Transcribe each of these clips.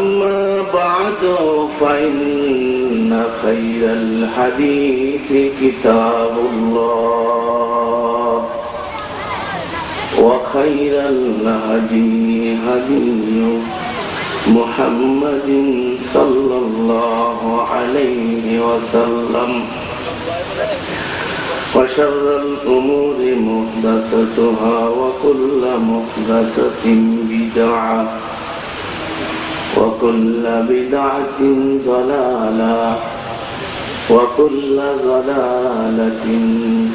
أما بعد فإن خير الحديث كتاب الله وخير الهدي هدي محمد صلى الله عليه وسلم وشر الأمور محدثاتها وكل محدثة بدعة وكل بدعة ضلالة وكل ضلالة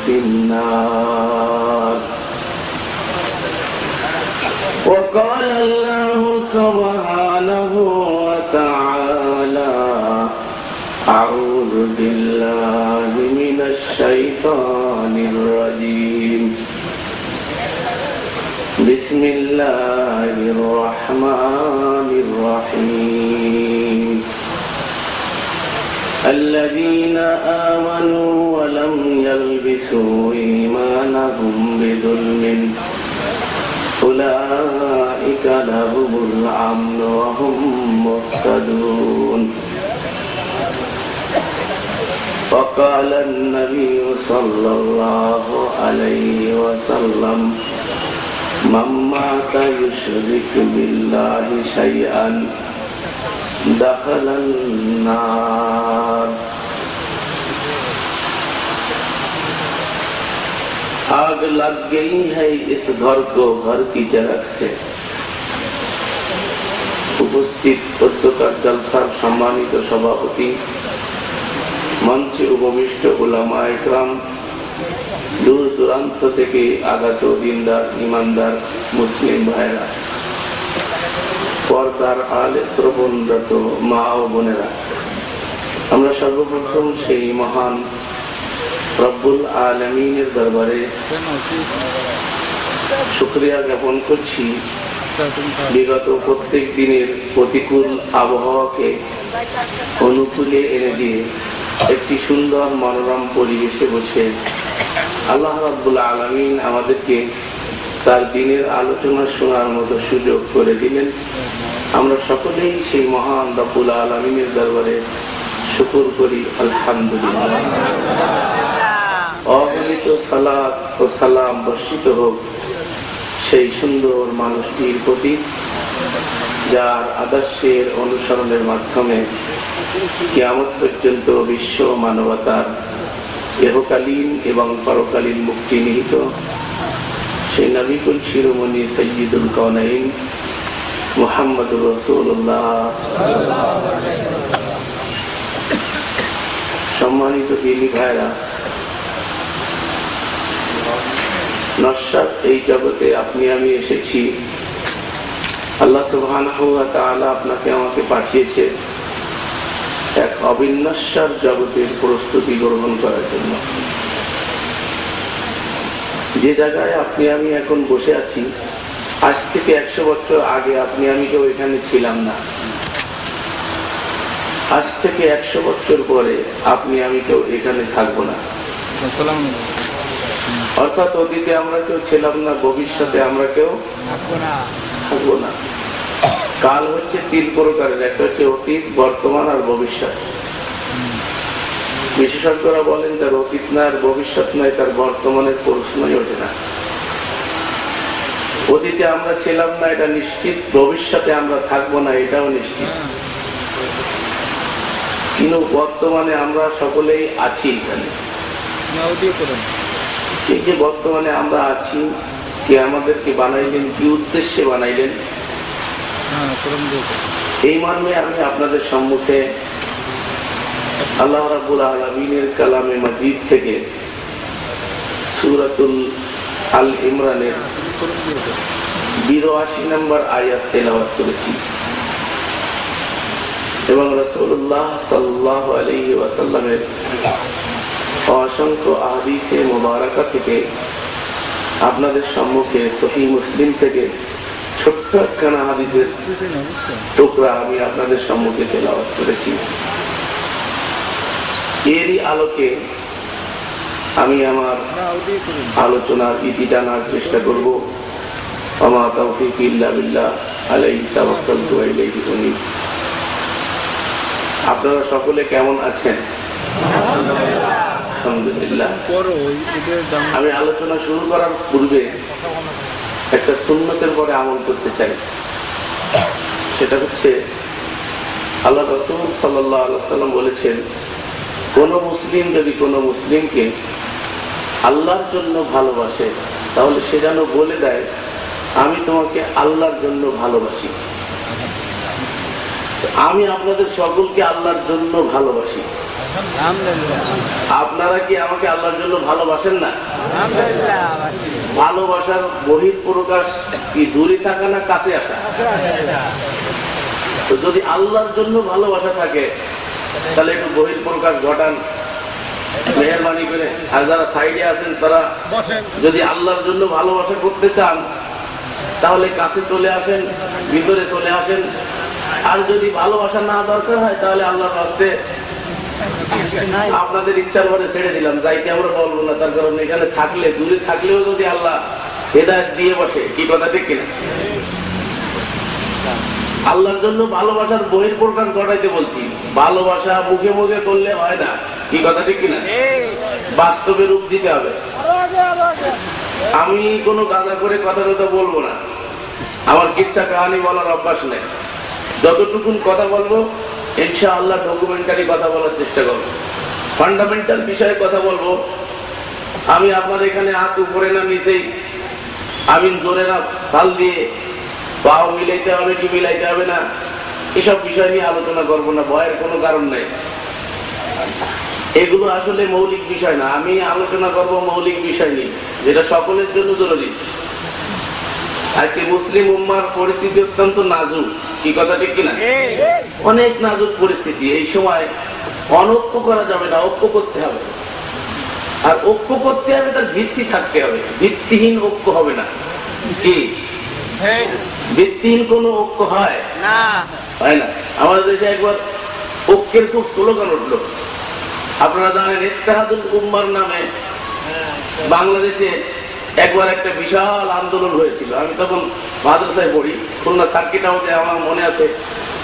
في النار. وقال الله سبحانه وتعالى: أعوذ بالله من الشيطان الرجيم. بسم الله الرحمن الرحيم. الذين آمنوا ولم يلبسوا إيمانهم بظلم أولئك لهم الأمن وهم مهتدون. وقال النبي صلى الله عليه وسلم: من مات يشرك بالله شيئا دخل النار. आग लग गई है इस घर को घर की जरक से। উপস্থিত উচ্চতার জলসার সম্মানিত সভাপতি, মঞ্চে উপবিষ্ট উলামা ইকরাম, দূর দূরান্ত থেকে আগত দিনদার ইমানদার মুসলিম ভাইরা, পর্দার আলে শ্রবণরত মা ও বোনেরা, আমরা সর্বপ্রথম সেই মহান রব্বুল আলামিনের দরবারে শুকরিয়া জ্ঞাপন করছি, বিগত প্রত্যেক দিনের প্রতিকূল আবহাওয়াকে অনুকূলে এনে দিয়ে একটি সুন্দর মনোরম পরিবেশে বসে আল্লাহ রাব্বুল আলামিন আমাদেরকে তার দিনের আলোচনা শোনার মতো সুযোগ করে দিলেন। আমরা সকলেই সেই মহান রব্বুল আলামিনের দরবারে শুকর করি, আলহামদুলিল্লাহ। অগণিত সালাত ও সালাম বর্ষিত হোক সেই সুন্দর মানুষটির প্রতি, যার আদর্শের অনুসরণের মাধ্যমে কিয়ামত পর্যন্ত বিশ্ব মানবতার ইহকালীন এবং পরকালীন মুক্তি নিহিত। সেই নবীকুল শিরোমণি সাইয়্যিদুল কাওনাইন মুহাম্মদুর রাসূলুল্লাহ। সম্মানিত দিনী ভাইরা, নশ্বর এই জগতে আপনি আমি এসেছি, আল্লাহ সুবহানাহু ওয়া তাআলা আপনাকে আমাকে পাঠিয়েছে এক অবিনশ্বর জগতের প্রস্তুতি গ্রহণ করার জন্য। যে জায়গায় আপনি আমি এখন বসে আছি, আজ থেকে 100 বছর আগে আপনি আমি কেউ এখানে ছিলাম না। আজ থেকে 100 বছর পরে আপনি আমি কেউ এখানে থাকবো না। অর্থাৎ অতীতে আমরা কেউ ছিলাম না, ভবিষ্যতে আমরা কেউ থাকবো না। কাল হচ্ছে 3 প্রকারের, একটা হচ্ছে অতীত, বর্তমান আর ভবিষ্যৎ। বিশেষজ্ঞরা বলেন তার অতীত না আর ভবিষ্যৎ নয়, তার বর্তমানের প্রশ্নই ওঠে না। অতীতে আমরা ছিলাম না এটা নিশ্চিত, ভবিষ্যতে আমরা থাকবো না এটাও নিশ্চিত, কিন্তু বর্তমানে আমরা সকলেই আছি এখানে। এই যে বর্তমানে আমরা আছি, কে আমাদেরকে বানাইলেন, কি উদ্দেশ্যে বানাইলেন, এই মর্মে আমি আপনাদের সম্মুখে আল্লাহ রাব্বুল আলামিনের কালামে মাজিদ থেকে সূরাতুল আল ইমরানের 82 নম্বর আয়াত তেলাওয়াত করেছি এবং রাসূলুল্লাহ সাল্লাল্লাহু আলাইহি ওয়াসাল্লামের অসংখ্য হাদিসে মুবারাকা থেকে আপনাদের সম্মুখে সহিহ মুসলিম থেকে ছোট্ট একখানা হাদিসের টুকরা আমি আপনাদের সম্মুখে তেলাওয়াত করেছি। এরই আলোকে আমি আমার আলোচনার ইতি টানার চেষ্টা করব। ওয়া মা তাওফীকি ইল্লা বিল্লাহ, আলাইহি তাওয়াক্কালতু ওয়া ইলাইহি উনীব। আপনারা সকলে কেমন আছেন? আলহামদুলিল্লাহ। আমি আলোচনা শুরু করার পূর্বে একটা সুন্নতের পরে আমল করতে চাই। সেটা হচ্ছে, আল্লাহ রাসূল সাল্লাল্লাহু আলাইহি ওয়াসাল্লাম বলেছেন, কোন মুসলিম যদি কোন মুসলিমকে আল্লাহর জন্য ভালোবাসে, তাহলে সে যেন বলে দেয়, আমি তোমাকে আল্লাহর জন্য ভালোবাসি। আমি আপনাদের সকলকে আল্লাহর জন্য ভালোবাসি। আপনারা কি আমাকে আল্লাহর জন্য ভালোবাসেন না? ভালোবাসার বহিঃপ্রকাশ কি দূরে থাকা না কাছে আসা? তো যদি আল্লাহর জন্য ভালোবাসা থাকে, তাহলে একটু বহিঃপ্রকাশ ঘটান মেহেরবানি করে। আর যারা সাইডে আছেন তারা যদি আল্লাহর জন্য ভালোবাসা করতে চান, তাহলে কাছে চলে আসেন, ভিতরে চলে আসেন। আর যদি ভালোবাসা না দরকার হয়, তাহলে আল্লাহর রাস্তে আপনাদের ইচ্ছার ঘরে ছেড়ে দিলাম, যাইতে আমরা বলবো না। তার কারণ এখানে থাকলে, দূরে থাকলেও যদি আল্লাহ হেদায়েত দিয়ে বসে, কি কথা ঠিক কিনা? আল্লাহর জন্য ভালোবাসার বহিঃপ্রকাশ ঘটাইতে বলছি। ভালোবাসা মুখে মুখে করলে হয় না, কি কথা ঠিক কিনা? বাস্তবে রূপ দিতে হবে। আমি কোনো গাঁজা করে কথা বলবো না, আমার কিচ্ছা কাহানি বলার অভ্যাস নেই। যতটুকুন কথা বলবো ইনশাআল্লাহ ডকুমেন্টারি কথা বলার চেষ্টা করবো, ফান্ডামেন্টাল বিষয়ে কথা বলবো। আমি আপনার এখানে হাত উপরে না নিচেই, আমিন জোরে না ফাল দিয়ে, পাও মিলাইতে হবে কি মিলাইতে হবে না, এসব বিষয় নিয়ে আলোচনা করবো না। ভয়ের কোনো কারণ নেই, এগুলো আসলে মৌলিক বিষয় না। আমি আলোচনা করব মৌলিক বিষয় নিয়ে, যেটা সকলের জন্য জরুরি। আজকে মুসলিম উম্মার পরিস্থিতি অত্যন্ত নাজুক, কি কথা ঠিক কিনা? অনেক নাজুক পরিস্থিতি। এই সময় অনৈক্য করা যাবে না, ঐক্য করতে হবে। আর ঐক্য করতে হবে, তার ভিত্তি থাকতে হবে। ভিত্তিহীন ঐক্য হবে না। কি ভিত্তিহীন কোন ঐক্য হয় না? হয় না। আমাদের দেশে একবার ঐক্যের খুব স্লোগান উঠলো। আপনারা জানেন, ইত্তেহাদুল উম্মার নামে বাংলাদেশে একবার একটা বিশাল আন্দোলন হয়েছিল। আমি তখন মাদ্রাসায় পড়ি, খুলনা সার্কিট হাউসে, আমার মনে আছে,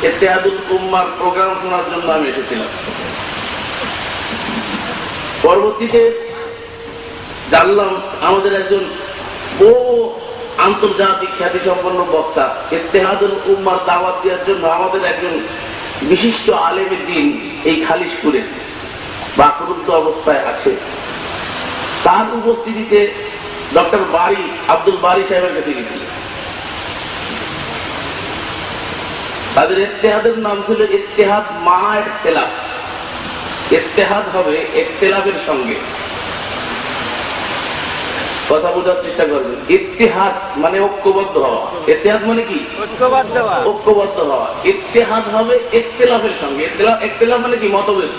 ইত্তেহাদুল উম্মার প্রোগ্রাম শোনার জন্য আমি এসেছিলাম। পরবর্তীতে জানলাম আমাদের একজন বহু আন্তর্জাতিক খ্যাতিসম্পন্ন বক্তা ইত্তেহাদুল উম্মার দাওয়াত দেওয়ার জন্য আমাদের একজন বিশিষ্ট আলেমের দিন এই খালিশপুরে বাকরুদ্ধ অবস্থায় আছে। তার উপস্থিতিতে ডক্টর বারি, আব্দুল বারি সাহেবের কাছে গেছিল। তাদের ইত্তেহাদের নাম ছিল ইত্তেহাদ মা ইখতিলাফ। ইত্তেহাদ হবে ইখতিলাফের সঙ্গে। কথা বোঝার চেষ্টা করবেন। ইত্তেহাদ মানে ঐক্যবদ্ধ হওয়া। ইত্তেহাদ মানে কি? ঐক্যবদ্ধ হওয়া। ইত্তেহাদ হবে ইখতিলাফের সঙ্গে। ইখতিলাফ মানে কি? মতভেদ।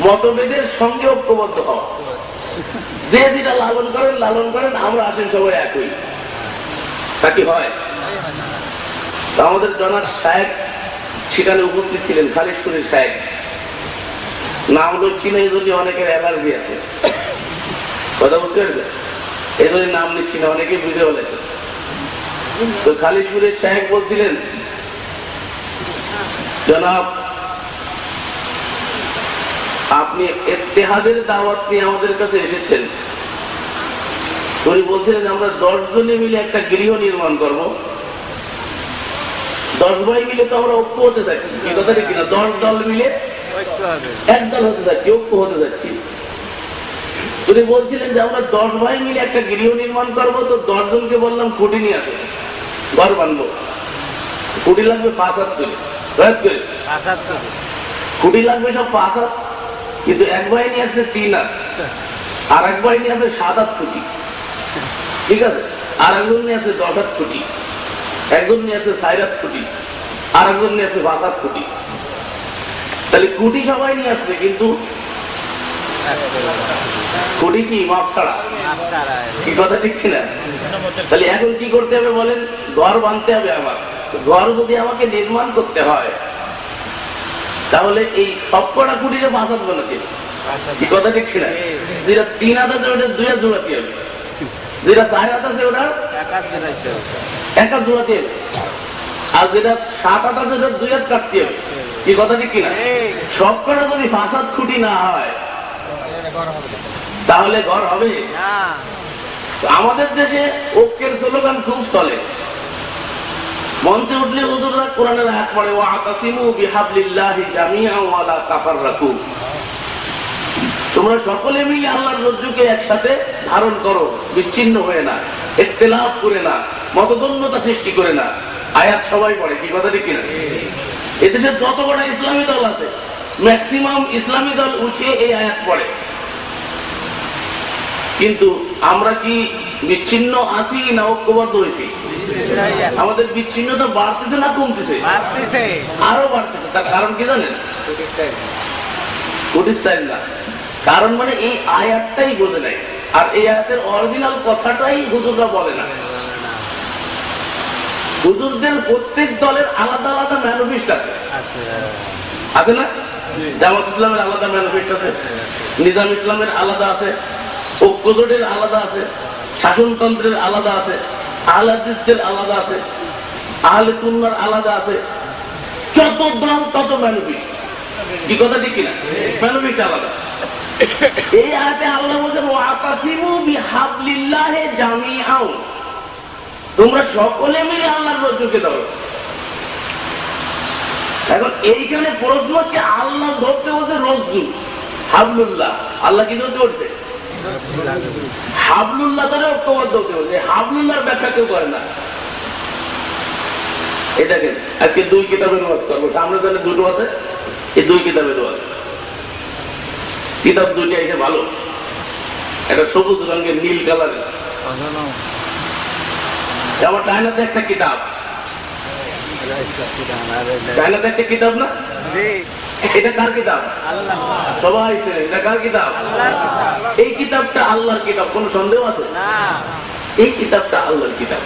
মতভেদের সঙ্গে ঐক্যবদ্ধ হওয়া। যে যেটা লালন করেন, আমরা আসেন সবাই একই। তা কি হয়? আমাদের জনাব সাহেব সেখানে উপস্থিত ছিলেন, খালিশপুরের সাহেব। নাম ধরছি না, এই জন্য অনেকের অ্যালার্জি আছে। কথা বুঝতে পেরেছে? এই জন্য নাম নিচ্ছি না, অনেকে বুঝে বলেছে। তো খালিশপুরের সাহেব বলছিলেন, জনাব আপনি ইত্তেহাদের দাওয়াত নিয়ে আমাদের কাছে এসেছেন। উনি বলছিলেন, আমরা 10 জনে মিলে একটা গৃহ নির্মাণ করব। 10 ভাই মিলে তো আমরা ঐক্য হতে যাচ্ছি, এই কথা ঠিক কিনা? 10 দল মিলে এক দল হতে যাচ্ছি, ঐক্য হতে যাচ্ছি। উনি বলছিলেন যে আমরা 10 ভাই মিলে একটা গৃহ নির্মাণ করব। তো 10 জনকে বললাম, খুঁটি নিয়ে আসো, ঘর বানবো। খুঁটি লাগবে 5 হাত করে, খুঁটি লাগবে সব 5 হাত। কিন্তু এক ভাই নিয়ে আসছে 3 হাত, আর এক ভাই নিয়ে আসছে 7 হাত খুঁটি, ঠিক আছে? আর একজন নিয়ে আসছে 10 হাত খুঁটি, একজন নিয়ে আসছে 4 হাত খুঁটি, আর একজন নিয়ে আসছে 5 হাত খুঁটি। তাহলে খুঁটি সবাই নিয়ে আসবে, কিন্তু খুঁটি কি মাপ ছাড়া, কি কথা ঠিক না? তাহলে এখন কি করতে হবে বলেন? ঘর বানতে হবে আমার। ঘর যদি আমাকে নির্মাণ করতে হয়, তাহলে এই সবকটা খুঁটিকে 5 হাত বানাতে হবে, কি কথা ঠিক না? যেটা 3 হাত আছে ওটা 2 হাত জোড়াতে হবে, যেটা 4 হাত আছে ওটা 1 হাত জোড়াতে হবে, আর যেটা 7 হাত আছে ওটা 2 হাত কাটতে হবে। কি কথা ঠিক কিনা? সব কটা যদি ফাসাদ খুঁটি না হয় তাহলে ঘর হবে না। আমাদের দেশে ঐক্যের স্লোগান খুব চলে, মঞ্চে উঠলে হুজুররা কোরআনের আয়াত পড়ে, ওয়াতাসিমু বিহাবলিল্লাহি জামিআন ওয়া লা তাফাররাকু, তোমরা সকলে মিলে আল্লাহর রজ্জুকে একসাথে ধারণ করো, বিচ্ছিন্ন হয়ে না, ইখতিলাফ করে না, মতদ্বন্দ্বতা সৃষ্টি করে না। আয়াত সবাই পড়ে, কি কথা ঠিক কিনা? এদেশে যত কটা ইসলামী দল আছে ম্যাক্সিমাম ইসলামী দল উঠিয়ে এই আয়াত পড়ে। কিন্তু আমরা কি বিচ্ছিন্ন আছি না ঐক্যবদ্ধ হয়েছি? আমাদের বিচ্ছিন্নতা বাড়তেছে না কমতেছে? আরো বাড়তেছে। তার কারণ কি জানেন? কুটিস্তাইল না, কারণ মানে এই আয়াতটাই বোঝে নাই, আর এই আয়াতের অরিজিনাল কথাটাই হুজুররা বলে না। হুজুরদের প্রত্যেক দলের আলাদা আলাদা ম্যানিফেস্ট আছে, আছে না? জামাত ইসলামের আলাদা ম্যানিফেস্ট আছে, নিজাম ইসলামের আলাদা আছে, ঐক্যজোটের আলাদা আছে, শাসনতন্ত্রের আলাদা আছে, আহলে হাদিসদের আলাদা আছে, আহলে সুন্নাহর আলাদা আছে। যত দল তত ম্যানিফেস্ট, কি কথা ঠিক কিনা? ম্যানিফেস্ট আলাদা। এই আয়াতে আল্লাহ বলেন ওয়াতাসিমু বিহাবলিল্লাহি জামিআন, তোমরা সকলে মিলে আল্লাহর রজ্জুকে ধরো। এখন এইখানে প্রশ্ন হচ্ছে, আল্লাহ ধরতে বলতে রজ্জু, হাবলুল্লাহ, আল্লাহ কি ধরতে বলছে? হাবলুল্লাহ ধরে ঐক্যবদ্ধ হতে বলছে। হাবলুল্লাহর ব্যাখ্যা কেউ করে না। এটাকে আজকে 2 কিতাবের ওয়াজ করবো, সামনে জানে 2টো আছে, এই 2 কিতাবের ওয়াজ। কিতাব 2টা এসে ভালো, একটা সবুজ রঙের নীল কালারের, আমার চায়নাতে একটা কিতাব, চায়নাতে একটা কিতাব না, এটা কার কিতাব? সবাই ছিলেন, এটা কার কিতাব? এই কিতাবটা আল্লাহর কিতাব, কোন সন্দেহ আছে? এই কিতাবটা আল্লাহর কিতাব।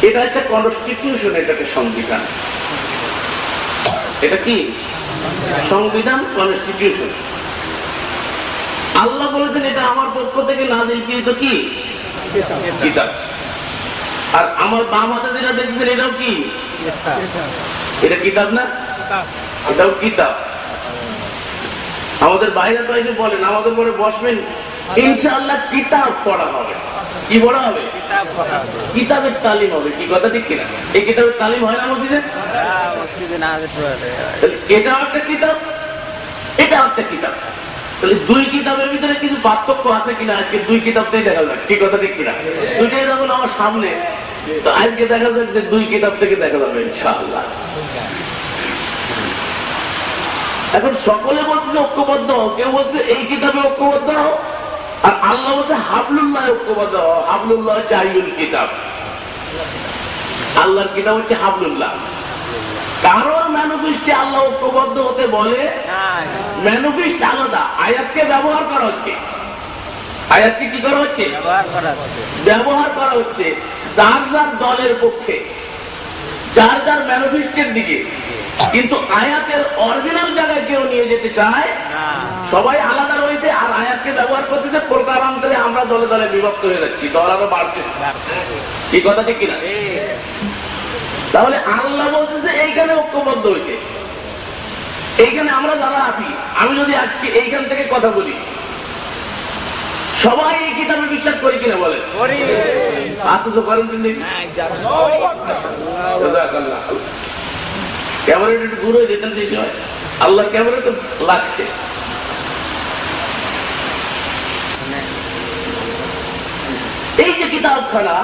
এটা একটা কনস্টিটিউশন, এটা একটা সংবিধান। এটা কি সংবিধান? কনস্টিটিউশন। আল্লাহ বলেছেন এটা আমার পক্ষ থেকে নাযিলকৃত কি কিতাব। আর আমার বাম হাতে যেটা দেখছেন এটাও কি? এটা কিতাব না? এটাও কিতাব। আমাদের বাইরে তো এসে বলেন, আমাদের পরে বসবেন, ইনশাআল্লাহ কিতাব পড়া হবে। কি পড়া হবে? কিতাবের তালিম হবে। কি কথা ঠিক কিনা? এই কিতাবের তালিম হয় না মসজিদে? এটাও একটা কিতাব, এটাও একটা কিতাব। তাহলে 2 কিতাবের ভিতরে কিছু পার্থক্য আছে কিনা আজকে 2 কিতাবটাই দেখা যাক। কি কথা ঠিক কিনা? দুইটাই যখন আমার সামনে, তো আজকে দেখা যাক যে 2 কিতাব থেকে দেখা যাবে ইনশাআল্লাহ। এখন সকলে বলছে ঐক্যবদ্ধ হও, কেউ বলছে এই কিতাবে ঐক্যবদ্ধ হও, আর আল্লাহ বলছে হাবলুল্লাহ ঐক্যবদ্ধ হও। হাবলুল্লাহ হচ্ছে আইয়ুল কিতাব, আল্লাহর কিতাব হচ্ছে হাবলুল্লাহ। কারোর ম্যানিফেস্টে আল্লাহ ঐক্যবদ্ধ হতে বলে, ম্যানিফেস্ট আলাদা, আয়াতকে ব্যবহার করা হচ্ছে। আয়াতকে কি করা হচ্ছে? ব্যবহার করা হচ্ছে যার যার দলের পক্ষে, যার যার ম্যানিফেস্টের দিকে। কিন্তু আয়াতের অরিজিনাল জায়গায় কেউ নিয়ে যেতে চায়, সবাই আলাদা রয়েছে, আর আয়াতকে ব্যবহার করতেছে প্রকারান্তরে। আমরা দলে দলে বিভক্ত হয়ে যাচ্ছি, দল আরো বাড়তেছে। কি কথা ঠিক কিনা? তাহলে আল্লাহ বলতেছে এইখানে ঐক্যবদ্ধ হইতে। এইখানে আমরা যারা আছি, আমি যদি আজকে এইখান থেকে কথা বলি, সবাই এই কিতাবে বিশ্বাস করি কিনা বলেন? অথচ করেন কিন্তু ক্যামেরা একটু দূর হয়ে যেতেন সেই সময়, আল্লাহ ক্যামেরা তো লাগছে। এই যে কিতাবখানা,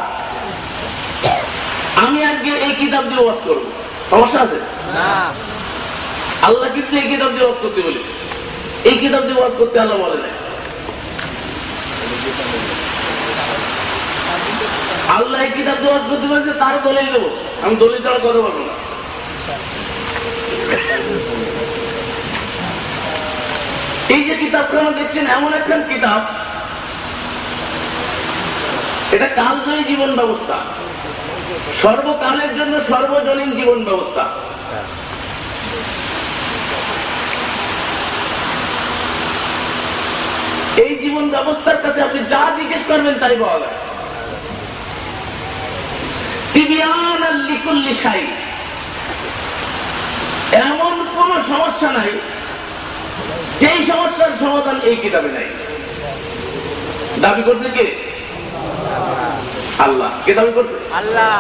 আমি আজকে এই কিতাব দিয়ে ওয়াজ করবো, সমস্যা আছে? আল্লাহ কিন্তু এই কিতাব দিয়ে ওয়াজ করতে বলেছে। এই কিতাব দিয়ে ওয়াজ করতে আল্লাহ বলে নাই। আল্লাহ এই কিতাব দিয়ে ওয়াজ করতে বলেছে, তার দলিল দেবো। আমি দলিল ছাড়া কথা বলবো না। এই যে কিতাবখানা দেখছেন, এমন একটা কিতাব, এটা কালজয়ী জীবন ব্যবস্থা, সর্বকালের জন্য সর্বজনীন জীবন ব্যবস্থা। এই জীবন ব্যবস্থার কাছে আপনি যা জিজ্ঞেস করবেন তাই পাওয়া যায়। তিবিয়ানাল লিকুল্লি শাই, এমন কোন সমস্যা নাই যেই সমস্যার সমাধান এই কিতাবে নাই। দাবি করছে কে? আল্লাহ। কে দাবি করছে? আল্লাহ।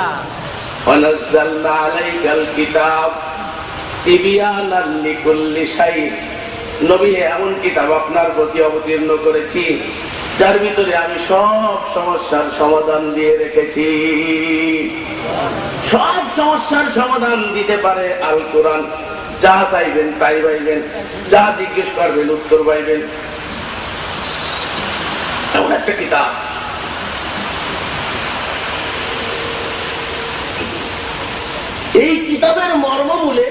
ওয়ানাজ্জালনা আলাইকাল কিতাব তিবিয়ানাল লিকুল্লি শাই। নবী, এমন কিতাব আপনার প্রতি অবতীর্ণ করেছি যার ভিতরে আমি সব সমস্যার সমাধান দিয়ে রেখেছি। সব সমস্যার সমাধান দিতে পারে আল কোরআন। যা চাইবেন তাই পাইবেন, যা জিজ্ঞেস করবেন উত্তর পাইবেন। এমন একটা কিতাব। এই কিতাবের মর্মমূলে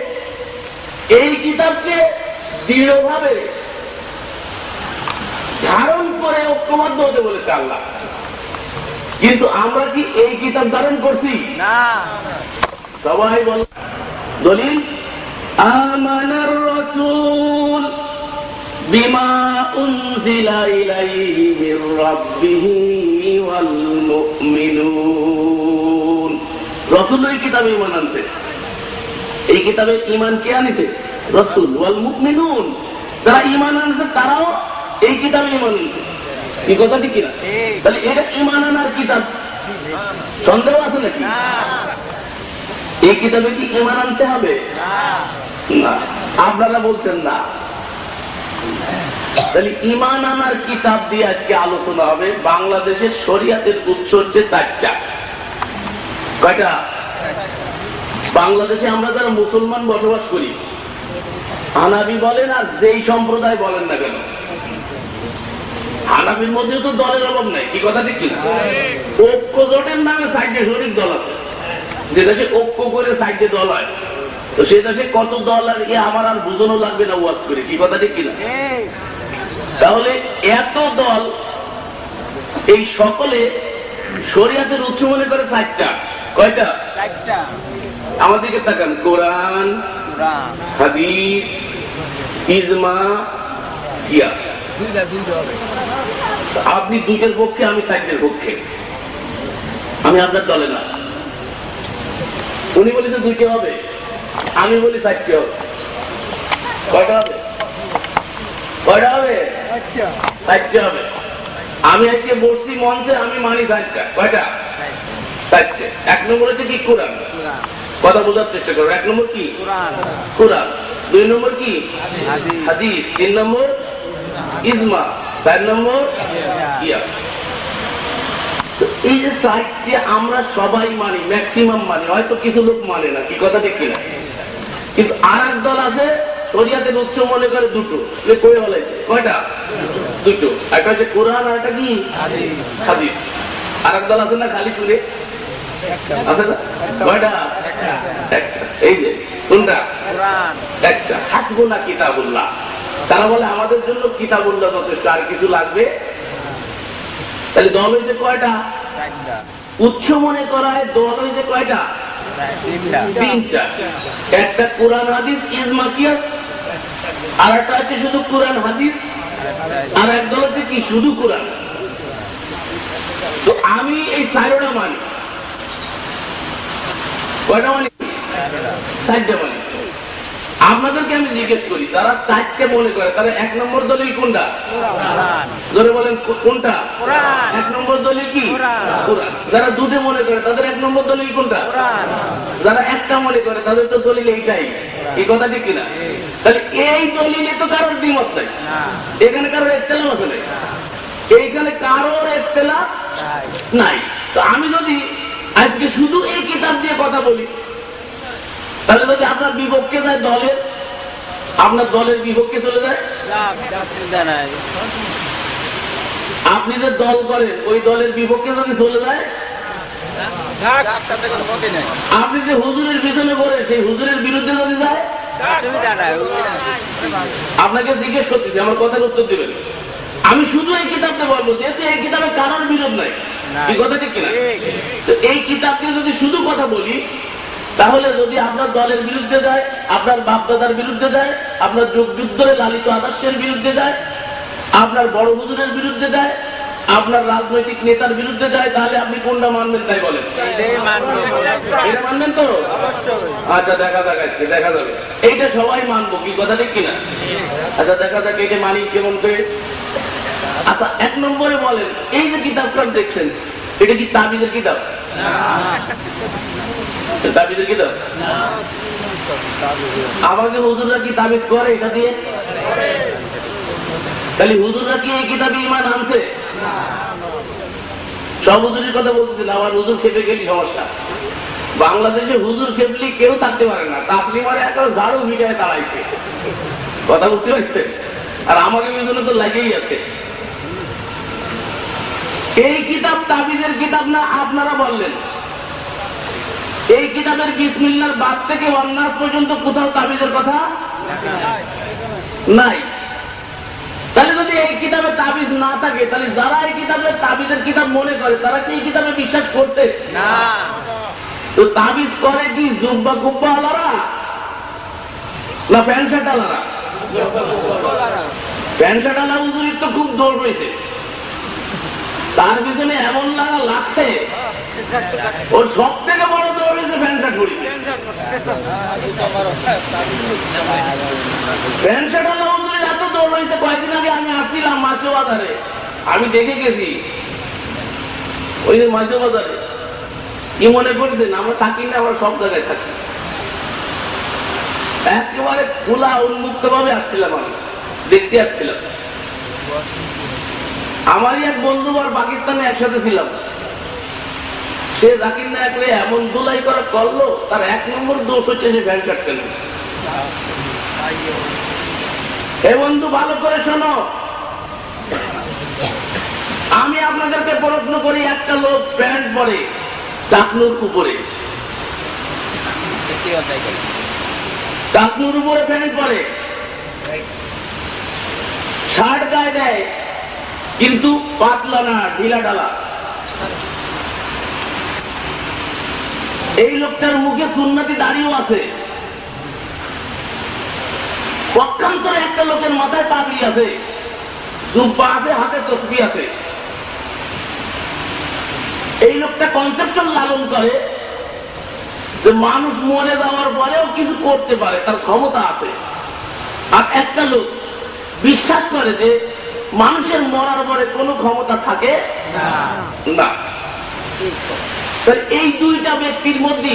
এই কিতাবকে দৃঢ়ভাবে ধারণ করে ঐক্যবদ্ধ হতে বলেছে আল্লাহ। কিন্তু আমরা কি এই কিতাব ধারণ করছি? না। সবাই বল দলিল আমানার রাসূল বিমা উনজিলা ইলাইহি মির রাব্বিহি ওয়াল মুমিনুন। রাসূল এই কিতাবে ঈমান আনছে। এই কিতাবে ঈমান কে আনিছে? রাসূল। ওয়াল মুমিনুন, যারা ঈমান আনছে তারাও এই কিতাবে ঈমান আনছে। এই কথা ঠিক কিনা? তাহলে এটা ঈমান আনার কিতাব, সন্দেহ আছে নাকি? এই কিতাবে কি ঈমান আনতে হবে? না। আপনারা বলছেন না। তাহলে ঈমান আনার কিতাব দিয়ে আজকে আলোচনা হবে। বাংলাদেশের শরিয়াতের উৎস হচ্ছে 4টা। কয়টা? বাংলাদেশে আমরা যারা মুসলমান বসবাস করি, হানাফি বলেন আর যেই সম্প্রদায় বলেন না কেন, হানাফির মধ্যে তো দলের অভাব নাই। কি কথা ঠিক কিনা? ঐক্য জোটের নামে 4টে শরিক দল আছে। যে দেশে ঐক্য করে 4টে দল হয়, তো সে দেশে কত দল আর আমার আর বুঝানো লাগবে না ওয়াজ করে। কি কথা ঠিক কিনা? তাহলে এত দল, এই সকলে শরিয়াতের উৎস মনে করে 4টা। কয়টা? 4টা। আমাদেরকে তাকান, কোরআন, হাদিস, ইজমা, কিয়াস। আপনি 2টের পক্ষে, আমি 4টের পক্ষে। আমি আপনার দলে না। উনি বলেছে 2টে হবে, আমি বলি 4টে হবে। কয়টা হবে? কয়টা হবে? 4টে হবে। আমি আজকে বসছি মঞ্চে, আমি মানি 4টা। কয়টা? 4টে। 1 নম্বর হচ্ছে কি? কোরআন। কথা বোঝার চেষ্টা করো। 1 নম্বর কি? কোরআন। 2 নম্বর কি? হাদিস। 3 নম্বর ইজমা। 4 নম্বর কিয়াস। এই যে 4টে আমরা সবাই মানি, ম্যাক্সিমাম মানি, হয়তো কিছু লোক মানে না। কি কথা ঠিক কিনা? কিন্তু আর এক দল আছে শরিয়াতের উৎস মনে করে 2টো। কই বলেছে? কয়টা? 2টো। একটা হচ্ছে কোরআন আর একটা কি? হাদিস। আর এক দল আছে না খালি শুনে আছে না? কয়টা? একটা। এই যে কোনটা? একটা। হাসবুনা কিতাবুল্লাহ। তারা বলে আমাদের জন্য কিতাবুল্লাহ যথেষ্ট, আর কিছু লাগবে? তাহলে দল হয়েছে কয়টা? উৎস মনে করায় দল হয়েছে কয়টা? 3টা। একটা কোরআন হাদিস ইজমা কিয়াস, আর একটা হচ্ছে শুধু কোরআন হাদিস, আর এক দল হচ্ছে কি? শুধু কোরআন। তো আমি এই 4টা মানি। কয়টা মানি? 4টা মানি। আপনাদেরকে আমি জিজ্ঞেস করি, তারা 4টে মনে করে, তারা 1 নম্বর দলিল কোনটা? জোরে বলেন কোনটা? 1 নম্বর দলিল কি? কোরআন। যারা 2টে মনে করে তাদের 1 নম্বর দলিল কোনটা? যারা 1টা মনে করে তাদের তো দলিল এইটাই। এই কথা ঠিক কিনা? তাহলে এই দলিলে তো কারোর দ্বিমত নাই, এখানে কারোর ইখতিলাফ আছে না, এইখানে কারোর ইখতিলাফ নাই। তো আমি যদি আজকে শুধু এই কিতাব দিয়ে কথা বলি, তাহলে যদি আপনার বিপক্ষে যায় দলের, আপনার দলের বিপক্ষে চলে যায়, আপনি যে দল করেন ওই দলের বিপক্ষে যদি চলে যায়, আপনি যে হুজুরের পিছনে পড়ে সেই হুজুরের বিরুদ্ধে যদি যায়, আপনাকে জিজ্ঞেস করতেছি, আমার কথার উত্তর দিবেন। আমি শুধু এই কিতাবকে বলবো, যেহেতু এই কিতাবে কারোর বিরোধ নাই। এই কথা ঠিক কিনা? তো এই কিতাবকে যদি শুধু কথা বলি, তাহলে যদি আপনার দলের বিরুদ্ধে যায়, আপনার বাপদাদার বিরুদ্ধে যায়, আপনার যুগ যুগ ধরে লালিত আদর্শের বিরুদ্ধে যায়, আপনার বড় হুজুরের বিরুদ্ধে যায়, আপনার রাজনৈতিক নেতার বিরুদ্ধে যায়, তাহলে আপনি কোনটা মানবেন তাই বলেন? এটা মানবেন তো? আচ্ছা, দেখা যাক, আজকে দেখা যাবে। এইটা সবাই মানবো, কি কথা ঠিক কিনা? আচ্ছা, দেখা যাক এটা মানি কেমন করে। আচ্ছা, 1 নম্বরে বলেন, এই যে কিতাবটা দেখছেন, এটা কি তাবিজের কিতাব? তাবিজের কিতাব? আমাকে হুজুররা কি তাবিজ করে এটা দিয়ে? তাহলে হুজুররা কি এই কিতাবে ঈমান আনছে? সব হুজুরের কথা বলতেছি না, আমার হুজুর খেপে গেলি সমস্যা। বাংলাদেশে হুজুর খেপলি কেউ থাকতে পারে না, তাপলি মারে একটা ঝাড়ু মিটায় দাঁড়াইছে, কথা বুঝতে পারছেন? আর আমাকে পিছনে তো লাগেই আছে। এই কিতাব তাবিজের কিতাব না, আপনারা বললেন। এই কিতাবের বিসমিল্লাহর বাদ থেকে ওয়ান্নাস পর্যন্ত কোথাও তাবিজের কথা নাই। তাহলে যদি এই কিতাবে তাবিজ না থাকে, তাহলে যারা এই কিতাবে তাবিজের কিতাব মনে করে, তারা কি এই কিতাবে বিশ্বাস করতে না? তো তাবিজ করে কি জুব্বা কুব্বা আলারা না প্যান্ট শার্ট আলারা? প্যান্ট শার্ট আলা হুজুরির তো খুব দৌড় রয়েছে, তার পিছনে এমন লাগছে, ওর সব থেকে বড় দৌড় হয়েছে প্যান্ট শার্ট পরি। প্যান্ট শার্ট আলা হুজুরির এত দৌড় রয়েছে, কয়েকদিন আগে আমি আসছিলাম মাছে বাজারে, আমি দেখে গেছি ওই যে মাছে বাজারে। কি মনে করতেন আমরা থাকি না? আমরা সব জায়গায় থাকি। একেবারে খোলা উন্মুক্ত ভাবে আসছিলাম, আমি দেখতে আসছিলাম। আমারই এক বন্ধু আর পাকিস্তানে একসাথে ছিলাম, সে জাকির নায়ক এমন ধুলাই করা করলো, তার 1 নম্বর দোষ হচ্ছে সে প্যান্ট শার্ট কিনেছে। এ বন্ধু ভালো করে শোনো, আমি আপনাদেরকে প্রশ্ন করি, একটা লোক প্যান্ট পরে টাকনুর উপরে, টাকনুর উপরে প্যান্ট পরে, শার্ট গায়ে দেয় কিন্তু পাতলা না, ঢিলা ঢালা। এই লোকটার মুখে সুন্নতি দাড়িও আছে। পক্ষান্তরে একটা লোকের মাথায় পাগড়ি আছে, জুব্বা আছে, হাতে তসবিহ আছে। এই লোকটা কনসেপশন লালন করে যে মানুষ মরে যাওয়ার পরেও কিছু করতে পারে, তার ক্ষমতা আছে। আর একটা লোক বিশ্বাস করে যে মানুষের মরার পরে কোনো ক্ষমতা থাকে না। এই দুইটা ব্যক্তির মধ্যে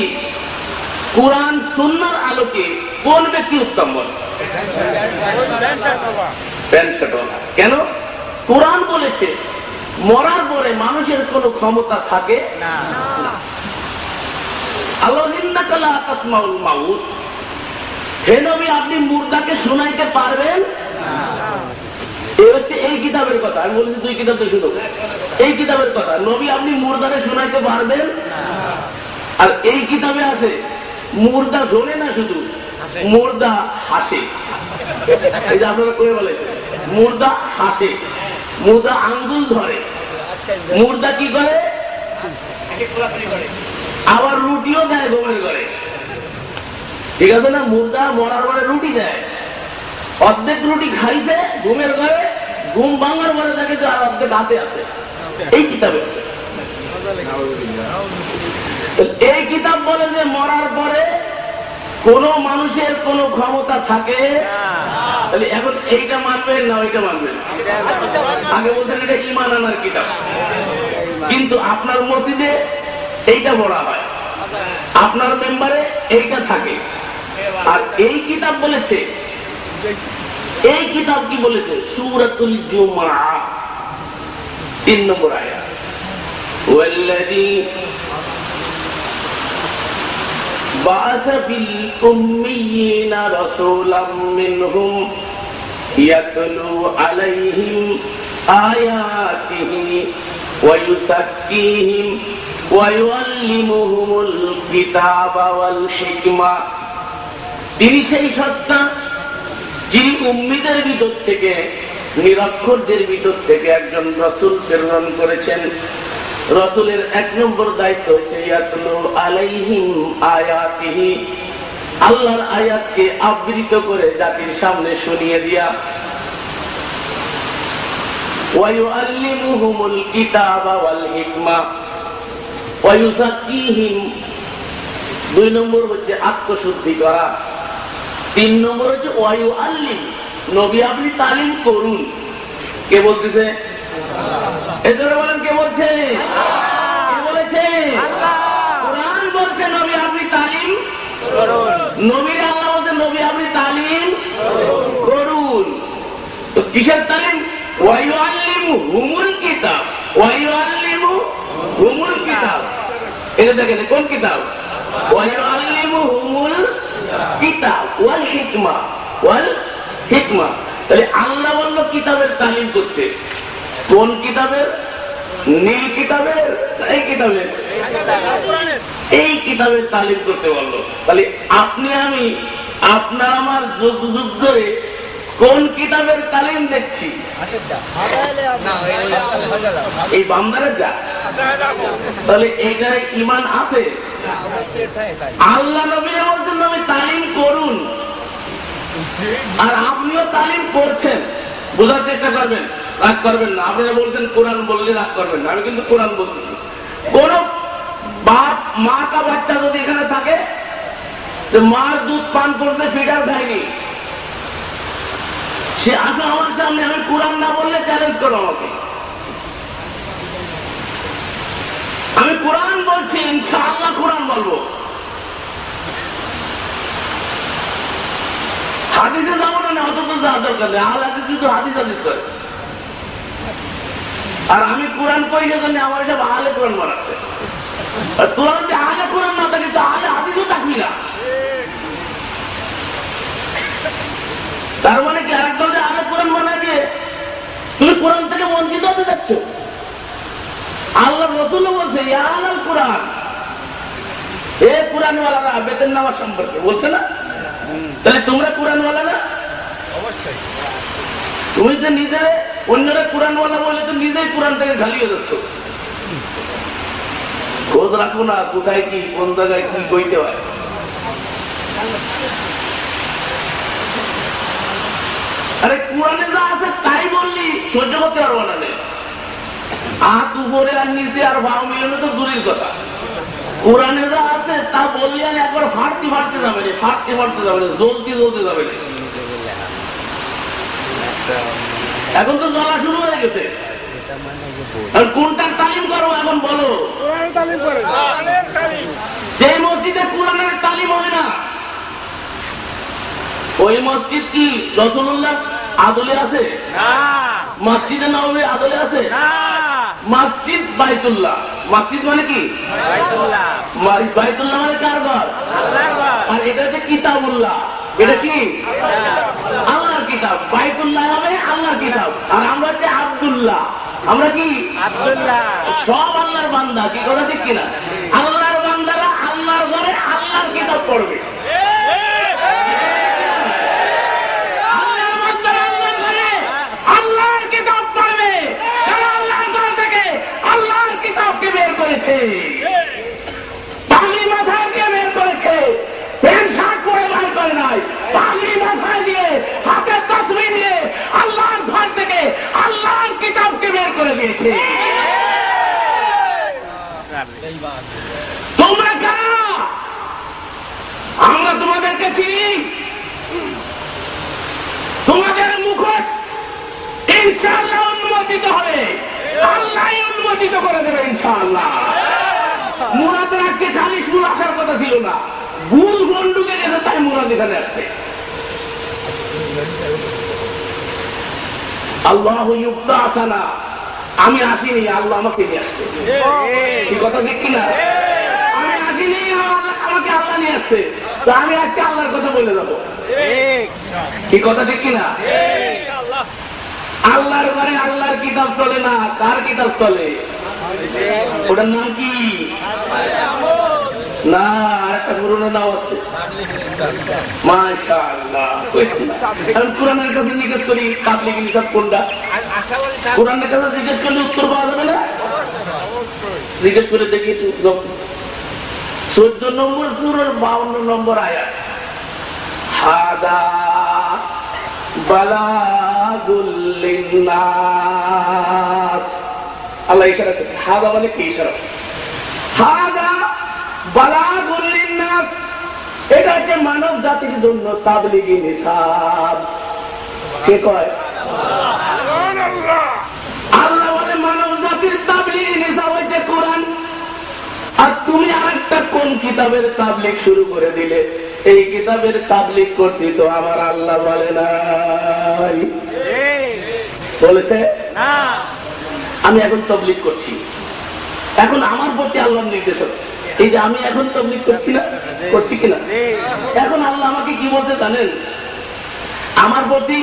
কোরআন সুন্নাহর আলোকে কোন ব্যক্তি উত্তম বলে? কেন? কোরআন বলেছে মরার পরে মানুষের কোনো ক্ষমতা থাকে না। হে নবী, আপনি মুর্দাকে শোনাইতে পারবেন? এই হচ্ছে এই কিতাবের কথা। আমি বলছি 2 কিতাব শুনো, এই কিতাবের কথা। নবী, আপনি মুর্দারে শোনাইতে পারবেন? আর এই কিতাবে আছে মুর্দা শোনে না, শুধু মুর্দা হাসে। এই যে আপনারা কয়ে বলে মুর্দা হাসে, মুর্দা আঙ্গুল ধরে, মুর্দা কি করে, আবার রুটিও দেয় ঘুমের ঘরে, ঠিক আছে না? মুর্দা মরার পরে রুটি দেয়, অর্ধেক রুটি খাইছে ঘুমের ঘরে, ঘুম ভাঙার পরে দেখে যে আর অর্ধেক হাতে আছে। এই কিতাবে আছে। এই কিতাব বলে যে মরার পরে কোন মানুষের কোন ক্ষমতা থাকে। তাহলে এখন এইটা মানবেন না ওইটা মানবেন? আগে বলতেন এটা ঈমান আনার কিতাব, কিন্তু আপনার মসজিদে এইটা পড়া হয়, আপনার মেম্বারে এইটা থাকে। আর এই কিতাব বলেছে, এই কিতাব কি বলেছে? সূরাতুল জুমআহ 3 নম্বর আয়াত, ওয়াল্লাযী বা'আসা ফিল উম্মিয়িনা রাসূলাম মিনহুম ইয়াতলু আলাইহিম আয়াতিহি ওয়া ইউযাক্কিহিম ওয়া ইউআল্লিমুহুমুল কিতাবা ওয়াল হিকমা। তিনি সেই সত্তা যিনি উম্মীদের ভিতর থেকে, নিরক্ষরদের ভিতর থেকে একজন রাসূল প্রেরণ করেছেন। রাসূলের 1 নম্বর দায়িত্ব হচ্ছে ইয়াতলু আলাইহিম আয়াতিহি, আল্লাহর আয়াতকে আবৃত করে জাতির সামনে শুনিয়ে দিয়া। ওয়া ইউআল্লিমুহুমুল কিতাবা ওয়াল হিকমা ওয়া ইউযাক্কিহিম। 2 নম্বর হচ্ছে আত্মশুদ্ধি করা। 3 নম্বর হচ্ছে ওয়া ইউআল্লিম, নবী আপনি তালিম করুন। কে বলতেছে? এজন্য বলেন কে বলছে? কে বলেছে? কোরআন বলছে নবী আপনি তালিম করুন। নবীর আল্লাহ বলছে নবী আপনি তালিম করুন। তো কিসের তালিম? ওয়া ইউআল্লিমুহুমুল কিতাব, ওয়া ইউআল্লিমুহুমুল কিতাব। এটা দেখেন কোন কিতাব? ওয়া ইউআল্লিমুহুমুল কিতাব ওয়াল হিকমা ওয়াল হিকমা। তাহলে আল্লাহ বলল কিতাবের তালিম করতে। কোন কিতাবের? নীল কিতাবের, এই কিতাবের, এই কিতাবের তালিম করতে বললো। তাহলে আপনি আমি আপনার আমার যুগ যুগ ধরে কোন কিতাবের তালিম দেখছি? এই বান্দারের যা। তাহলে এইখানে ঈমান আছে? আল্লাহ নবী বলছেন নবী তালিম করুন, আর আপনিও তালিম করছেন। বোঝার চেষ্টা করবেন, রাগ করবেন না। আপনারা বলছেন কোরআন বললে রাগ করবেন না, আমি কিন্তু কোরআন বলতেছি। কোন বাপ মা কা বাচ্চা যদি এখানে থাকে, মার দুধ পান করতে ফিডার খায়নি, সে আসা আমার সামনে, আমি কোরআন না বললে চ্যালেঞ্জ করো আমাকে। আমি কোরআন বলছি, ইনশাআল্লাহ কোরআন বলবো। হাদিসে যাবো না, অত তো যাওয়া দরকার নেই। আহলে হাদিস শুধু হাদিস হাদিস করে, আর আমি কোরআন কই জন্য আমার সব আহলে কোরআন বানাচ্ছে। আর তোরা যদি আহলে কোরআন না থাকি তো আহলে হাদিসও থাকবি না। তার মানে কি আরেকদল যে আহলে কোরআন বানায় দিয়ে তুমি কোরআন থেকে বঞ্চিত হতে যাচ্ছ? আল্লাহ রাসূল বলছে ইয়া আহলাল কোরআন, এ কোরআনওয়ালারা, বেতের নামাজ সম্পর্কে বলছে না? তাহলে তোমরা কোরআনওয়ালা না? অবশ্যই। তুমি যে নিজে অন্যরা কোরআনওয়ালা বলে তো নিজেই কোরআন থেকে ঢালিয়ে যাচ্ছ। খোঁজ রাখো না কোথায় কি, কোন জায়গায় কি কইতে হয়। আরে কোরআনে যা আছে তাই বললি সহ্য করতে পারবো না। হাত উপরে আর নিচে আর ভাও মিলানো তো দূরের কথা। কোরআনে যা আছে তা বললি আর একবার ফাটতে ফাটতে যাবে না, ফাটতে ফাটতে যাবে না, জ্বলতে জ্বলতে যাবে না। এখন তো জ্বলা শুরু হয়ে গেছে। আর কোনটার তালিম করো এখন বলো? যে মসজিদে কোরআনের তালিম হয় না, ওই মসজিদ কি রাসূলুল্লাহ আদলে আছে? মসজিদে নববী আদলে আছে? মসজিদ বাইতুল্লাহ। মসজিদ মানে কি? বাইতুল্লাহ মানে কার ঘর? আর এটা হচ্ছে কিতাবুল্লাহ। এটা কি? আল্লাহর কিতাব। বাইতুল্লাহ হবে আল্লাহর কিতাব, আর আমরা হচ্ছে আব্দুল্লাহ। আমরা কি? আব্দুল্লাহ। সব আল্লাহর বান্দা। কি কথা ঠিক কিনা? আল্লাহর বান্দারা আল্লাহর ঘরে আল্লাহর কিতাব পড়বে। পাগড়ি মাথায় দিয়ে বের করেছে, প্যান্ট শার্ট পরে বার করে নাই, পাগড়ি মাথায় দিয়ে হাতে তাসবিহ নিয়ে আল্লাহর ঘর থেকে আল্লাহর কিতাবকে বের করে দিয়েছে। তোমরা কারা? আমরা তোমাদেরকে চিনি। তোমাদের মুখোশ ইনশাআল্লাহ উন্মোচিত হবে, আল্লাহ উন্মোচিত করে দেবে ইনশাআল্লাহ। মুরাদের আজকে খালিশ মূল আসার কথা ছিল না, ভুল বন্ধুকে গেছে, তাই মুরাদ এখানে আসছে। আল্লাহ ইউক্তা আসানা, আমি আসিনি, আল্লাহ আমাকে নিয়ে আসছে। কি কথা ঠিক কিনা? আমি আসিনি, আমাকে আল্লাহ নিয়ে আসছে, তো আমি আজকে আল্লাহর কথা বলে যাবো। কি কথা ঠিক কিনা? আল্লাহর ঘরে আল্লাহর কিতাব চলে না, কার কিতাব চলে? ওটার নাম কি? না, একটা পুরোনো নাম আছে। মাশাআল্লাহ। আমি কোরআনের কাছে জিজ্ঞেস করি পাবলিক কিতাব কোনটা? কোরআনের কাছে জিজ্ঞেস করলে উত্তর পাওয়া যাবে না? জিজ্ঞেস করে দেখি 14 নম্বর সূরার 52 নম্বর আয়াত। হাদা বালাগুল লিন্নাস। আল্লাহ ইশারা করছে, হাদা মানে কি ইশারা? হাদা বালাগুল লিন্নাস, এটা হচ্ছে মানব জাতির জন্য তাবলীগী নিসাব। কে কয়? আল্লাহ বলে মানব জাতির তাবলীগী নিসাব হচ্ছে কোরআন। আর তুমি আরেকটা কোন কিতাবের তাবলীগ শুরু করে দিলে? এই কিতাবের তাবলীগ করতে তো আমার আল্লাহ বলে নাই, বলেছে না। আমি এখন তাবলীগ করছি, এখন আমার প্রতি আল্লাহর নির্দেশ হচ্ছে। এই যে আমি এখন তাবলীগ করছি না, করছি কিনা? এখন আল্লাহ আমাকে কি বলছে জানেন? আমার প্রতি